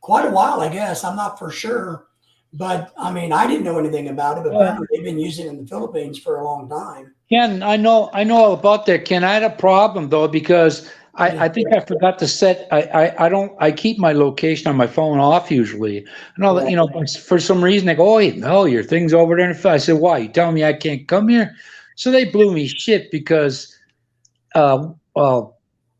Quite a while, I guess. I'm not for sure. But I mean, I didn't know anything about it, but apparently they've been using it in the Philippines for a long time. Ken, I know all about that. Ken, I had a problem though, because I think I forgot to set, I keep my location on my phone off usually. And all that, for some reason they go, oh, no, your thing's over there. I said, why? You telling me I can't come here? So they blew me shit because,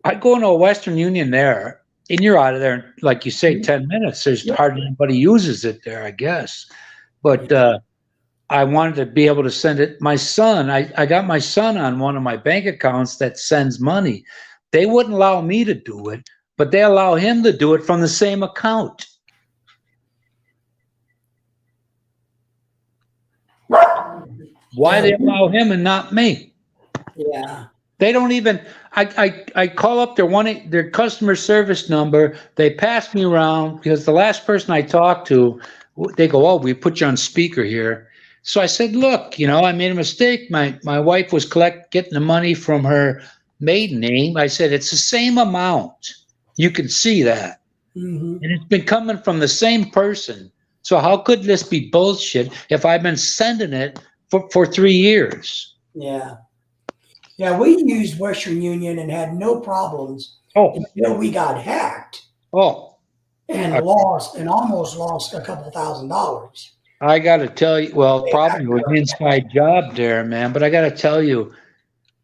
I go into a Western Union there, and you're out of there, like you say, 10 minutes. There's hardly anybody uses it there, I guess. But I wanted to be able to send it. My son, I got my son on one of my bank accounts that sends money. They wouldn't allow me to do it, but they allow him to do it from the same account. Why they allow him and not me? Yeah. They don't even. I call up their customer service number. They pass me around because the last person I talked to, they go, "Oh, we put you on speaker here." So I said, "Look, I made a mistake. My wife was getting the money from her maiden name." I said, "It's the same amount. You can see that, and it's been coming from the same person. So how could this be bullshit if I've been sending it for 3 years?" Yeah. Yeah, we used Western Union and had no problems until we got hacked. And almost lost a couple $1,000. I got to tell you, well, probably was an inside job there, man. But I got to tell you,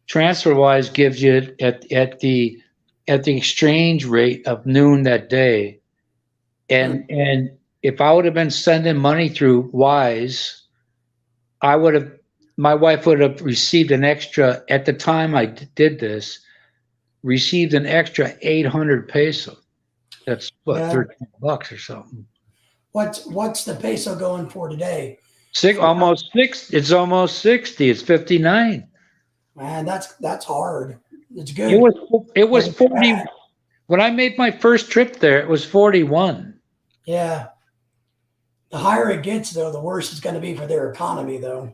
TransferWise gives you at the exchange rate of noon that day, and if I would have been sending money through Wise, my wife would have received an extra, at the time I did this, received an extra 800 peso. That's what, $13 or something. What's the peso going for today? Almost 6. It's almost 60. It's 59. Man, that's hard. It's good. It was 40. When I made my first trip there, it was 41. Yeah. The higher it gets, though, the worse it's going to be for their economy, though.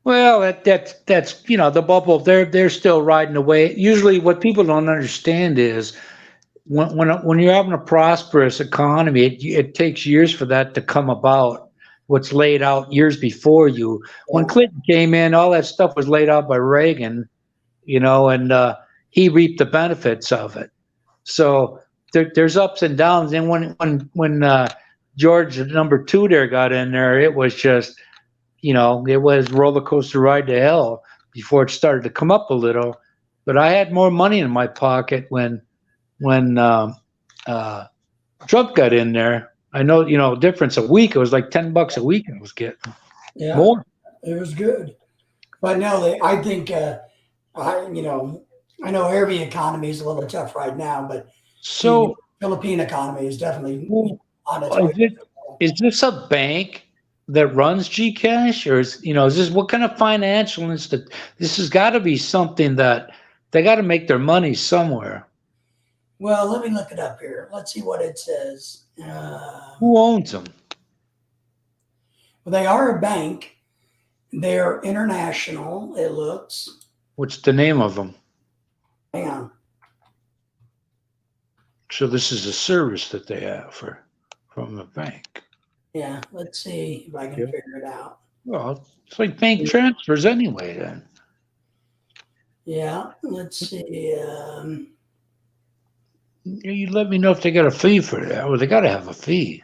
Well, that's the bubble. They're still riding away. Usually, what people don't understand is when you're having a prosperous economy, it takes years for that to come about. What's laid out years before you. When Clinton came in, all that stuff was laid out by Reagan, and he reaped the benefits of it. So there's ups and downs. And when George number 2 there got in there, it was just, it was roller coaster ride to hell before it started to come up a little. But I had more money in my pocket when Trump got in there. I know, difference a week. It was like $10 a week I was getting. Yeah, more. It was good. But no, I think I know every economy is a little tough right now, but the Philippine economy is definitely on its way. Is this a bank that runs Gcash, or is this what kind of financial institution? This has got to be something that they got to make their money somewhere. Well, let me look it up here. Let's see what it says. Who owns them? Well, they are a bank. They're international, it looks. What's the name of them? Hang on. So this is a service that they have from the bank. Yeah, let's see if I can figure it out. Well, it's like bank transfers anyway then. Yeah, let's see. You let me know if they got a fee for that. Well, they got to have a fee.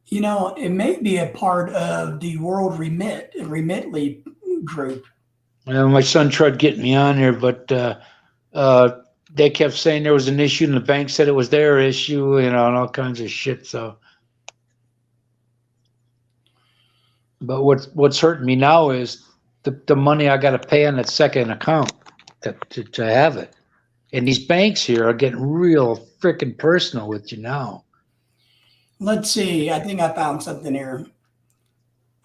You know, it may be a part of the World Remitly group. Well, my son tried getting me on there, but they kept saying there was an issue, and the bank said it was their issue, and all kinds of shit. So, but what's hurting me now is the money I got to pay on that second account to have it. And these banks here are getting real freaking personal with you now. Let's see. I think I found something here.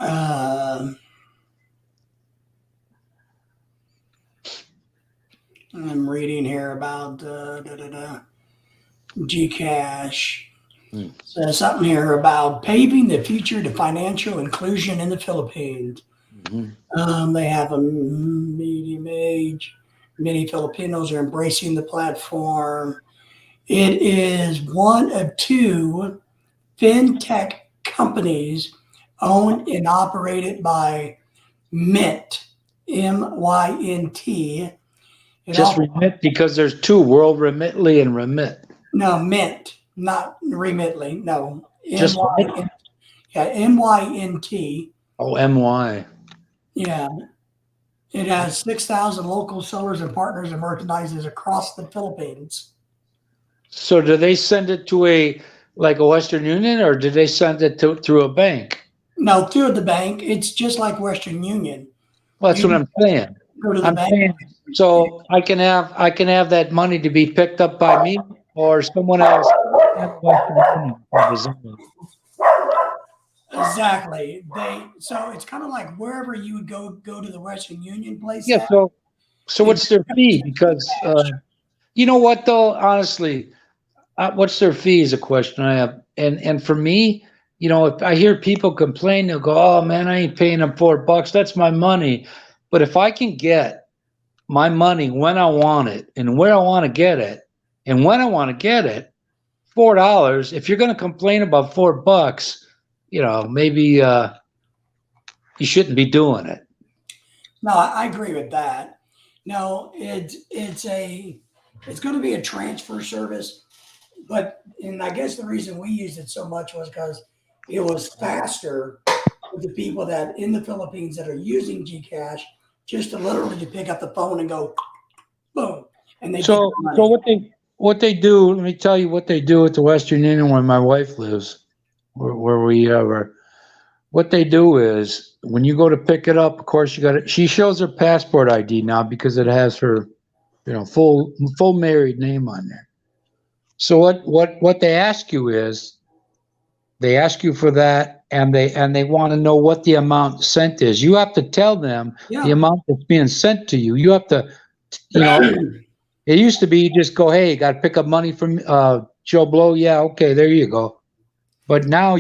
I'm reading here about Gcash. Says something here about paving the future to financial inclusion in the Philippines. They have a medium age. Many Filipinos are embracing the platform. It is one of 2 fintech companies owned and operated by Mint, M-Y-N-T. Just Remit, because there's 2, World Remitly and Remit. No, Mint, not Remitly. No, Just M-Y-N-T. Oh, M-Y. Yeah. It has 6,000 local sellers and partners and merchandisers across the Philippines. So do they send it to a Western Union, or do they send it through a bank? No, through the bank. It's just like Western Union. Well, that's what I'm saying. Go to the bank. Saying, so I can have that money to be picked up by me or someone else. Exactly. So it's kind of like wherever you would go to the Western Union place. Yeah. So what's their fee? Because you know what though, honestly, what's their fee is a question I have. And for me, if I hear people complain, they'll go, "Oh man, I ain't paying them $4. That's my money." But if I can get my money when I want it and where I want to get it and when I want to get it, $4. If you're going to complain about $4, maybe you shouldn't be doing it. No, I agree with that. No, it's going to be a transfer service, and I guess the reason we used it so much was because it was faster with the people that in the Philippines that are using Gcash, just to literally to pick up the phone and go boom, and they. So what they do? Let me tell you what they do at the Western Union where my wife lives, where we are. What they do is when you go to pick it up, of course she shows her passport ID now because it has her, full married name on there. So what they ask you is, they ask you for that, and they want to know what the amount sent is. You have to tell them the amount that's being sent to you. You have to, it used to be you just go, "Hey, got to pick up money from Joe Blow." Yeah, okay, there you go. But now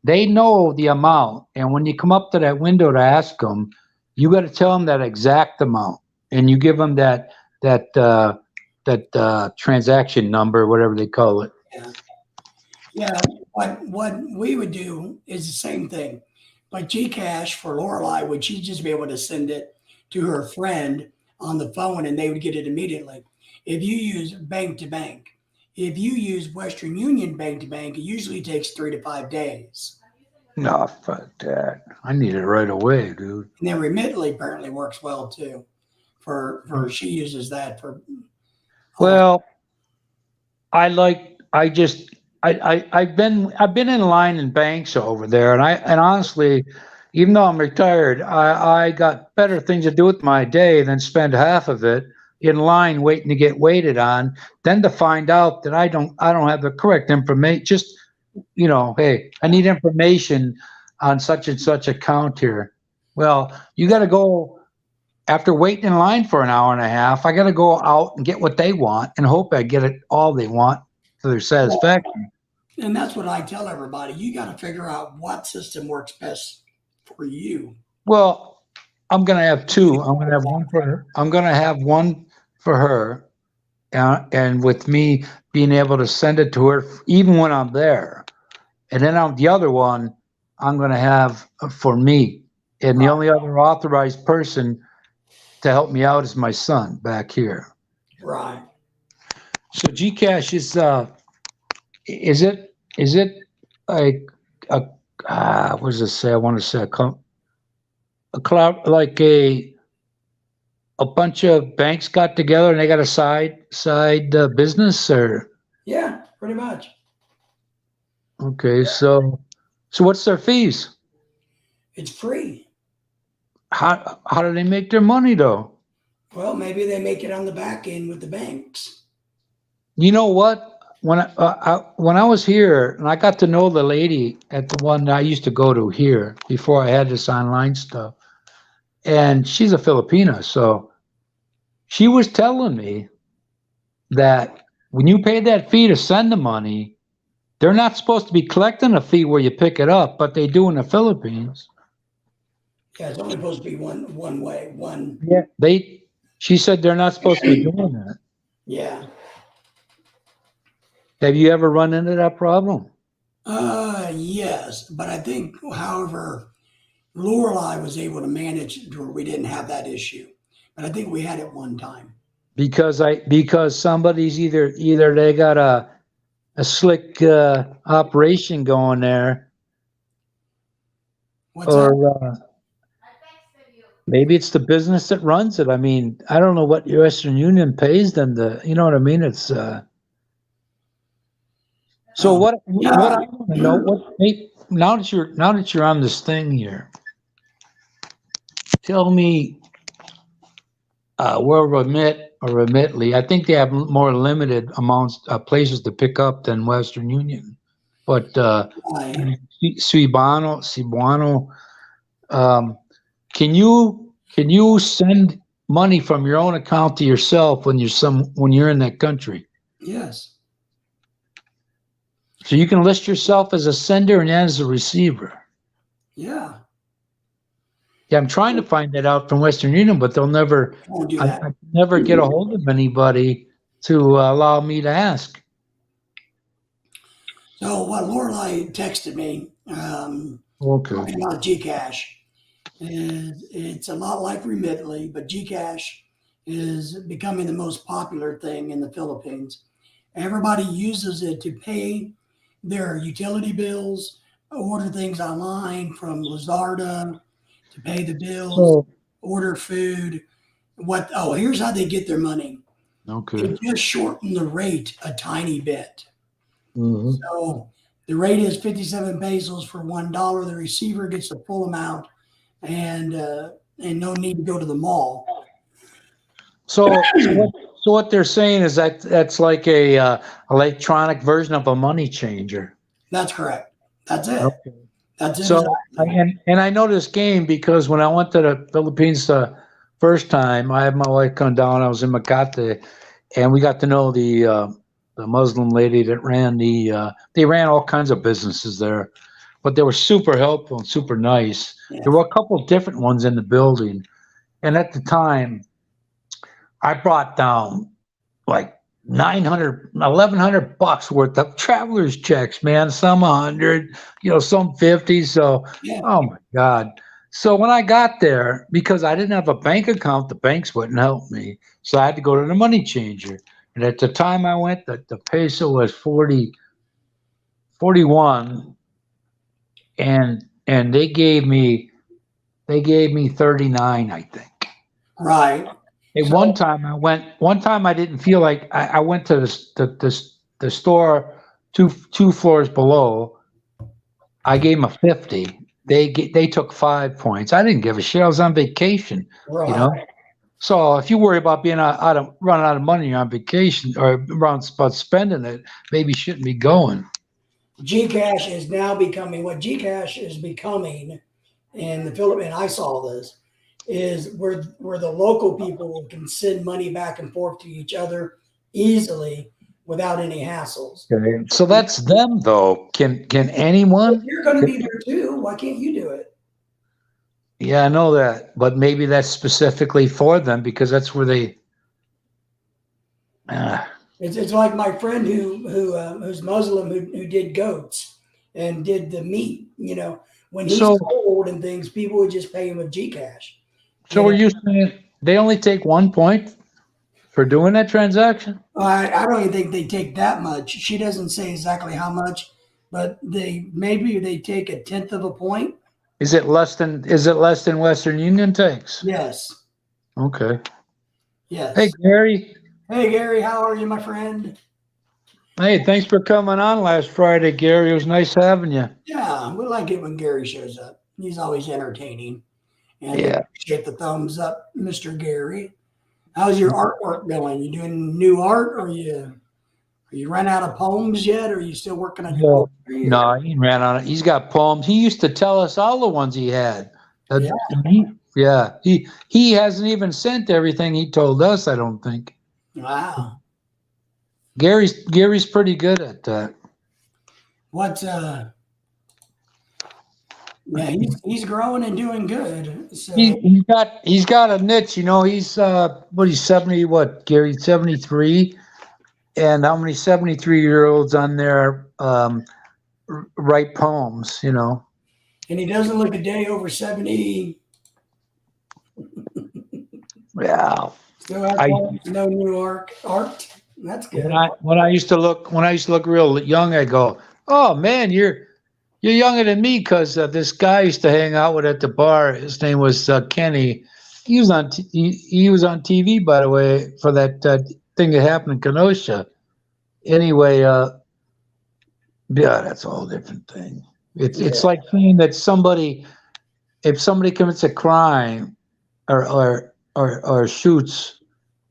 they know the amount, and when you come up to that window to ask them, you got to tell them that exact amount, and you give them that transaction number, whatever they call it. Yeah. What we would do is the same thing. Like Gcash for Lorelai, would she just be able to send it to her friend on the phone and they would get it immediately? If you use bank to bank, if you use Western Union bank to bank, it usually takes 3 to 5 days. No, fuck that. I need it right away, dude. And then Remitly apparently works well too. For she uses that for. Well, I've been in line in banks over there, and honestly, even though I'm retired, I got better things to do with my day than spend half of it in line waiting to get waited on, then to find out that I don't have the correct information. Just, hey, I need information on such and such account here. Well, you got to go after waiting in line for an hour and a half. I got to go out and get what they want and hope I get it all they want to their satisfaction. And that's what I tell everybody. You got to figure out what system works best for you. Well, I'm gonna have two. I'm gonna have one for her. I'm gonna have one for her, and with me being able to send it to her even when I'm there, and then on the other one, I'm gonna have for me. And the only other authorized person to help me out is my son back here. Right. So Gcash is it a what does it say? I want to say a cloud like a bunch of banks got together and they got a side business or Yeah, pretty much. okay, so what's their fees? It's free. How do they make their money though? Well, maybe they make it on the back end with the banks. You know what? When I was here and I got to know the lady at the one that I used to go to here before I had this online stuff, and she's a Filipina, so she was telling me that when you pay that fee to send the money, they're not supposed to be collecting a fee where you pick it up, but they do in the Philippines. Yeah, it's only supposed to be one way. One. Yeah. She said they're not supposed to be doing that. Yeah. Have you ever run into that problem? Yes, but I think, however, Lorelei was able to manage it where we didn't have that issue. But I think we had it one time. Because somebody's either they got a slick operation going there, What's that? or maybe it's the business that runs it. I mean, I don't know what Western Union pays them to, you know what I mean? It's so what I want to know, now that you're on this thing here, tell me where Remitly. I think they have more limited amounts places to pick up than Western Union, but Right. Cebuano, can you send money from your own account to yourself when you're in that country? Yes. So you can list yourself as a sender and as a receiver. Yeah. Yeah, I'm trying to find that out from Western Union, but they'll never. Won't do I that. never get a hold of anybody to allow me to ask. So what Lorelei texted me, Okay. talking about Gcash, is it's a lot like Remitly, but Gcash is becoming the most popular thing in the Philippines. Everybody uses it to pay their utility bills, order things online from Lazada, to pay the bills, So order food. Here's how they get their money. okay. They just shorten the rate a tiny bit. hmm So the rate is 57 pesos for $1. The receiver gets the full amount, and no need to go to the mall. So what they're saying is that that's like a electronic version of a money changer. That's correct. That's it. Okay. That's it. So Exactly. and I know this game because when I went to the Philippines the first time, I had my wife come down. I was in Makati, and we got to know the Muslim lady that ran they ran all kinds of businesses there, but they were super helpful and super nice. Yeah. There were a couple of different ones in the building, and at the time, I brought down like 900, 1,100 bucks worth of traveler's checks, man. Some 100, some 50. So, Yeah. oh my God. So when I got there, because I didn't have a bank account, the banks wouldn't help me. So I had to go to the money changer. And at the time I went, the peso was 41, and they gave me 39, I think. Right. At one time I didn't feel like I went to the store two floors below. I gave them a 50. They took 5 points. I didn't give a shit. I was on vacation, Right. So if you worry about being running out of money on vacation or about spending it, maybe you shouldn't be going. Gcash is now becoming what Gcash is becoming in the Philippines. I saw this is where the local people can send money back and forth to each other easily without any hassles. Okay. So that's them, though. Can anyone? You're going to be there too. Why can't you do it? Yeah, I know that, but maybe that's specifically for them because that's where they. It's like my friend who's Muslim who did goats and did the meat. When he So, sold and things, people would just pay him with Gcash. so are you saying they only take 1 point for doing that transaction? I don't even think they take that much. She doesn't say exactly how much, but maybe they take a tenth of a point. Is it less than Western Union takes? Yes, Okay. Hey yes. Gary. Hey Gary, how are you, my friend? Hey, thanks for coming on last Friday, Gary. It was nice having you. Yeah, we like it when Gary shows up. He's always entertaining, and we Yeah. appreciate the thumbs up, Mr. Gary. How's your artwork going? You doing new art, or you run out of poems yet, or are you still working on your No, poetry? Or, no, he ran on it. He's got poems. He used to tell us all the ones he had. yeah, Yeah. He hasn't even sent everything he told us, I don't think. wow. Gary's pretty good at that. What's Yeah, he's growing and doing good. So He's got a niche, he's 70, Gary, 73. And how many 73-year-olds on there write poems? and he doesn't look a day over 70. Yeah. Still have I poems, no new art. That's good. when I used to look real young, I go, oh man, you're younger than me because this guy I used to hang out with at the bar. His name was Kenny. He was on TV, by the way, for that thing that happened in Kenosha. Anyway, yeah, that's a whole different thing. It's Yeah, like saying that if somebody commits a crime or shoots,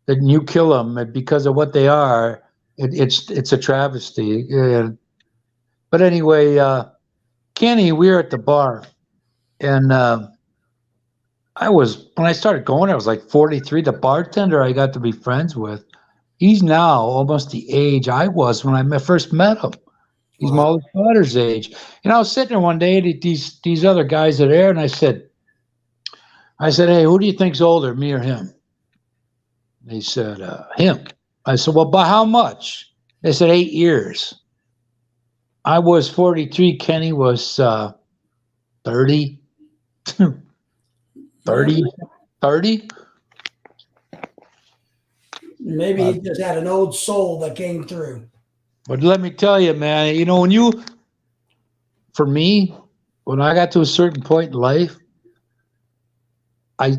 then you kill them because of what they are. It's a travesty. But anyway, Kenny, we were at the bar, and when I started going, I was like 43. The bartender I got to be friends with, he's now almost the age I was when I first met him. He's my wow. oldest daughter's age. And I was sitting there one day, and these other guys are there, and I said, hey, who do you think's older, me or him? They said, him. I said, well, by how much? They said 8 years. I was 43. Kenny was 30, Yeah, 30, 30. maybe he just had an old soul that came through. But let me tell you, man, for me, when I got to a certain point in life, I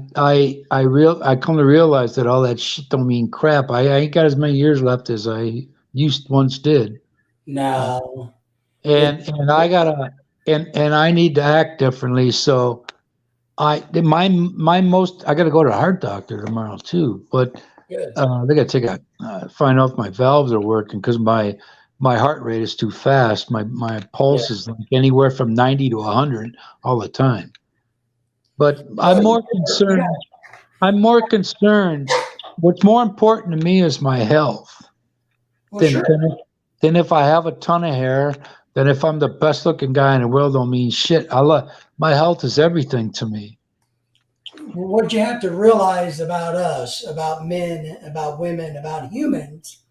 come to realize that all that shit don't mean crap. I ain't got as many years left as I once did. No, it, And I gotta and I need to act differently. So I gotta go to a heart doctor tomorrow too. But good. they gotta find out if my valves are working because my heart rate is too fast. My Yeah. pulse is like anywhere from 90 to 100 all the time. But Well, I'm more concerned. What's more important to me is my health well, than sure. than if I have a ton of hair. Than if I'm the best looking guy in the world don't mean shit. My health is everything to me. What you have to realize about us, about men, about women, about humans,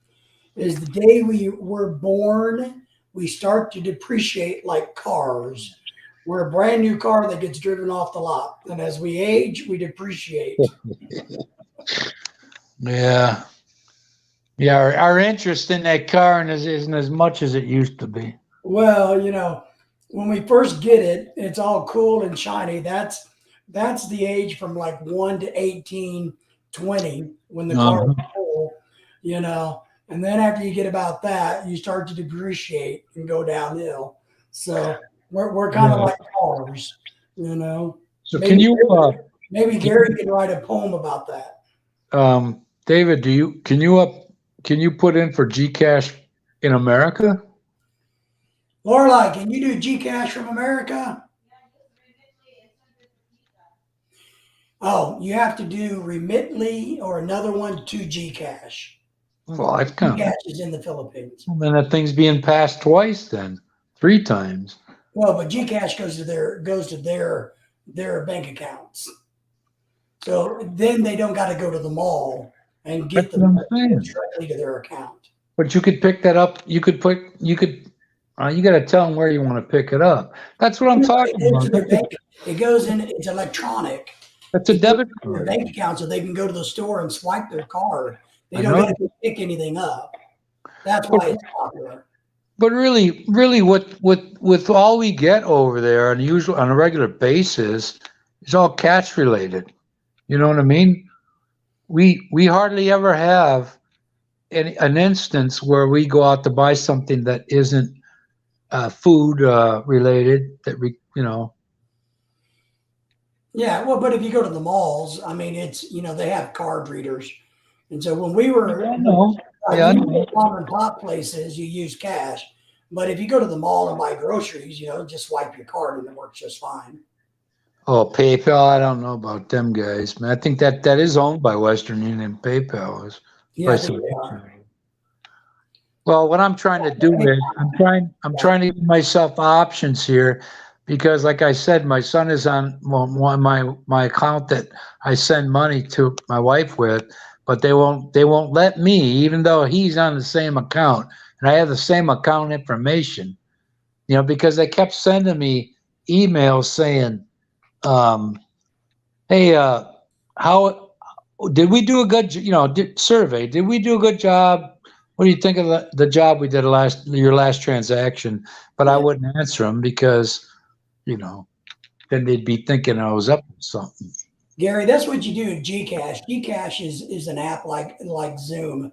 is the day we were born, we start to depreciate like cars. We're a brand new car that gets driven off the lot. And as we age, we depreciate. Yeah. Yeah, our interest in that car isn't as much as it used to be. Well, when we first get it, it's all cool and shiny. That's the age from like 1 to 18, 20, when the car is Uh-huh. cool, and then after you get about that, you start to depreciate and go downhill. So we're kind of Yeah. like cars, you know. So Maybe maybe Gary can write a poem about that. David, can you put in for Gcash in America? Lorelai, can you do Gcash from America? Oh, you have to do Remitly or another one to Gcash. Well, I've Gcash is in the Philippines. then that thing's being passed twice then, 3 times. Well, but Gcash goes to their their bank accounts. So then they don't got to go to the mall and get That's what I'm them saying. directly to their account. But you could pick that up. You could you got to tell them where you want to pick it up. That's what I'm talking about. It goes in, it's electronic. That's a debit Their card. bank account so they can go to the store and swipe their card. They I don't know. have to pick anything up. That's why it's popular. But really, with all we get over there on a regular basis, it's all cash related. You know what I mean? We hardly ever have an instance where we go out to buy something that isn't food related. That we, you know. Yeah, well, but if you go to the malls, I mean, it's they have card readers, and so when we were, I know. Yeah, mom and pop places, you use cash, but if you go to the mall and buy groceries, just swipe your card and it works just fine. Oh, PayPal, I don't know about them guys, man. I think that is owned by Western Union. PayPal is. Yeah, I think they are. Well, what I'm trying to do is I'm trying to give myself options here, because like I said, my son is on my account that I send money to my wife with, but they won't let me, even though he's on the same account and I have the same account information, because they kept sending me emails saying, hey, how did we do a good, survey? Did we do a good job? What do you think of the job we did your last transaction? But I wouldn't answer them because, then they'd be thinking I was up to something. Gary, that's what you do in Gcash. Gcash is an app like Zoom.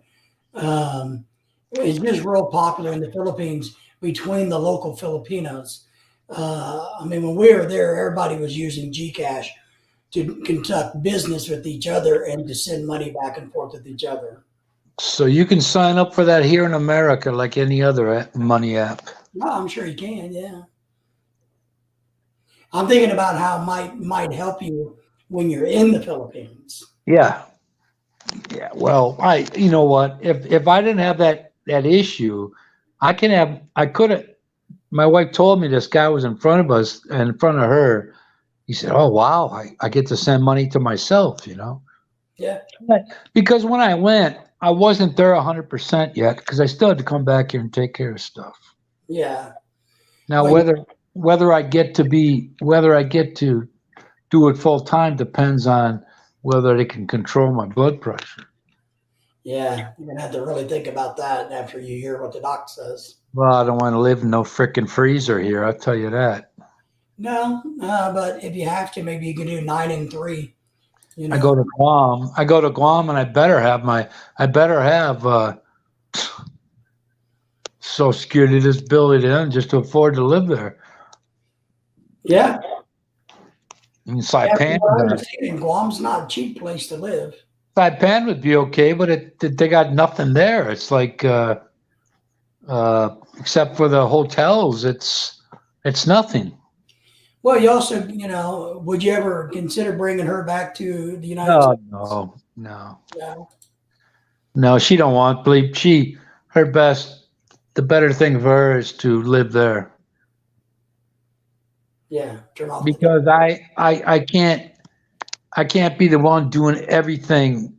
It's just real popular in the Philippines between the local Filipinos. I mean, when we were there, everybody was using Gcash to conduct business with each other and to send money back and forth with each other. So you can sign up for that here in America like any other money app. No, I'm sure you can. Yeah. I'm thinking about how it might help you when you're in the Philippines. Yeah. Yeah. Well, you know what? If I didn't have that issue, I could have. My wife told me this guy was in front of us and in front of her. He said, "Oh wow, I get to send money to myself," Yeah. Because when I went, I wasn't there 100% yet because I still had to come back here and take care of stuff. Yeah. Now, whether I get to do it full time depends on whether they can control my blood pressure. Yeah, you're gonna have to really think about that after you hear what the doc says. Well, I don't want to live in no frickin' freezer here. I'll tell you that. No, but if you have to, maybe you can do 9 and 3. I go to Guam, and I better have Social Security disability then just to afford to live there. Yeah. In Saipan, Guam's not a cheap place to live. Saipan would be okay, but they got nothing there. It's like except for the hotels, it's nothing. Well, you also, would you ever consider bringing her back to the United States? No, she don't want. Believe the better thing for her is to live there. Yeah, turn off. Because I can't be the one doing everything,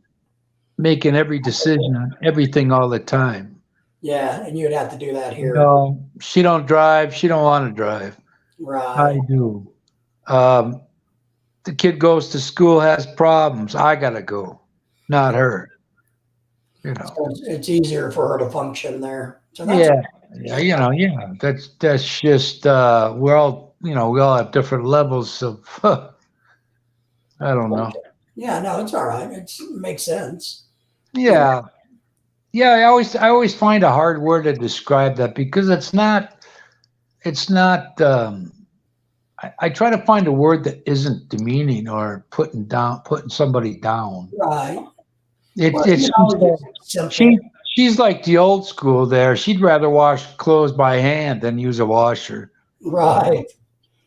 making every decision on everything all the time. Yeah, and you'd have to do that here. No, she don't drive. She don't want to drive. Right. I do. The kid goes to school, has problems. I gotta go, not her. So it's easier for her to function there. So That's just we all have different levels of. I don't know. Yeah, no, it's all right. It makes sense. Yeah. I always find a hard word to describe that because it's not. I try to find a word that isn't demeaning or putting somebody down. Right. She's like the old school there. She'd rather wash clothes by hand than use a washer. Right.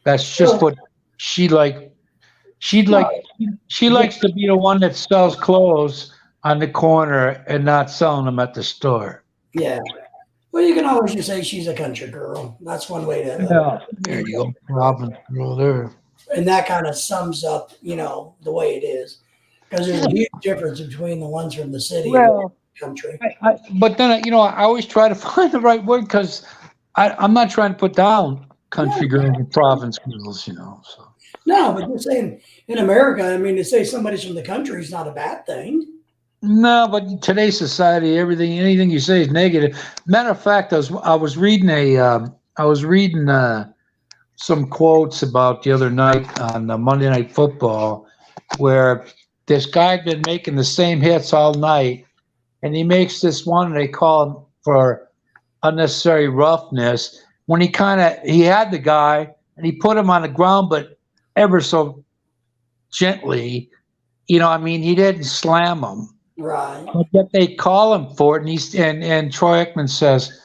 That's just what she like. She likes to be the one that sells clothes on the corner and not selling them at the store. Yeah. Well, you can always just say she's a country girl. That's one way to. Yeah. There you go. Robin, girl there. and that kind of sums up, the way it is, because there's a huge difference between the ones from the city and the country. But then, I always try to find the right word because I'm not trying to put down country girls and province girls, So. No, but just saying in America, I mean, to say somebody's from the country is not a bad thing. No, but in today's society, anything you say is negative. Matter of fact, I was reading some quotes about the other night on Monday Night Football, where this guy had been making the same hits all night, and he makes this one, and they call him for unnecessary roughness. When he had the guy, and he put him on the ground, but ever so gently, he didn't slam him. Right. But they call him for it, and Troy Aikman says,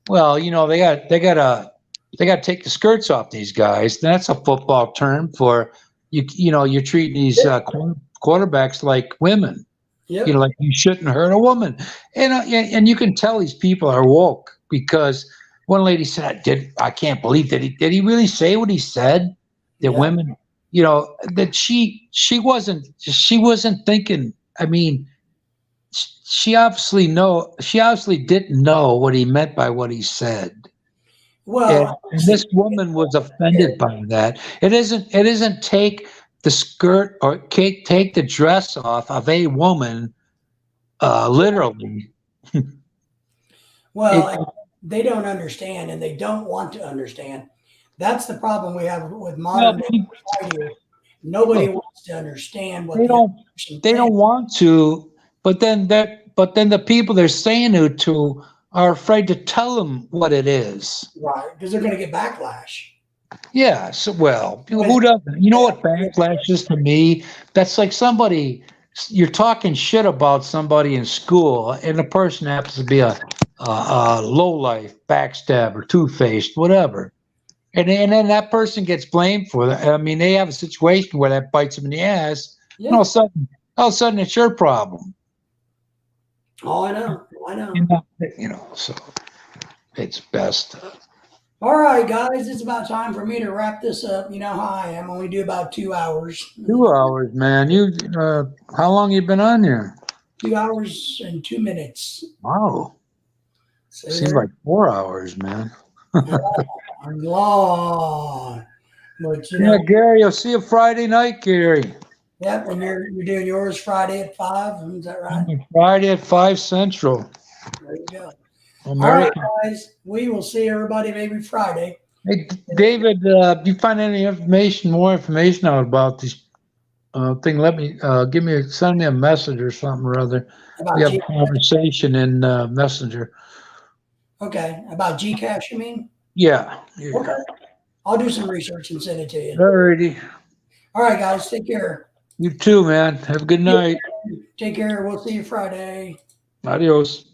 "Well, they got to take the skirts off these guys." That's a football term for you're treating these quarterbacks like women. Yep. Like you shouldn't hurt a woman, and you can tell these people are woke because one lady said, "I can't believe did he really say what he said? That women, that she wasn't thinking. I mean." She obviously didn't know what he meant by what he said. Well, and this woman was offended by that. It isn't take the skirt or take the dress off of a woman, literally. Well, they don't understand, and they don't want to understand. That's the problem we have with modern society. Nobody wants to understand what they don't want to. But then the people they're saying it to are afraid to tell them what it is. Right, because they're going to get backlash. Yeah, so who doesn't? You know what backlash is to me? That's like you're talking shit about somebody in school, and the person happens to be a lowlife, backstabber, two-faced, whatever. And then that person gets blamed for that. I mean, they have a situation where that bites them in the ass, and all of a sudden it's your problem. Oh, I know. So it's best. All right, guys, it's about time for me to wrap this up. You know how I am. Only do about 2 hours. 2 hours, man. How long you been on here? 2 hours and 2 minutes. Wow. Seems like 4 hours, man. I'm long. But Gary, I'll see you Friday night, Gary. Yep, and you're doing yours Friday at 5. Is that right? Friday at 5 Central. There you go. American. All right, guys. We will see everybody maybe Friday. Hey, David, do you find any more information out about this thing? Let me send me a message or something or other. We have a conversation in Messenger. Okay, about Gcash, you mean? Yeah. Okay. I'll do some research and send it to you. Alrighty. All right, guys. Take care. You too, man. Have a good night. Take care. We'll see you Friday. Adios.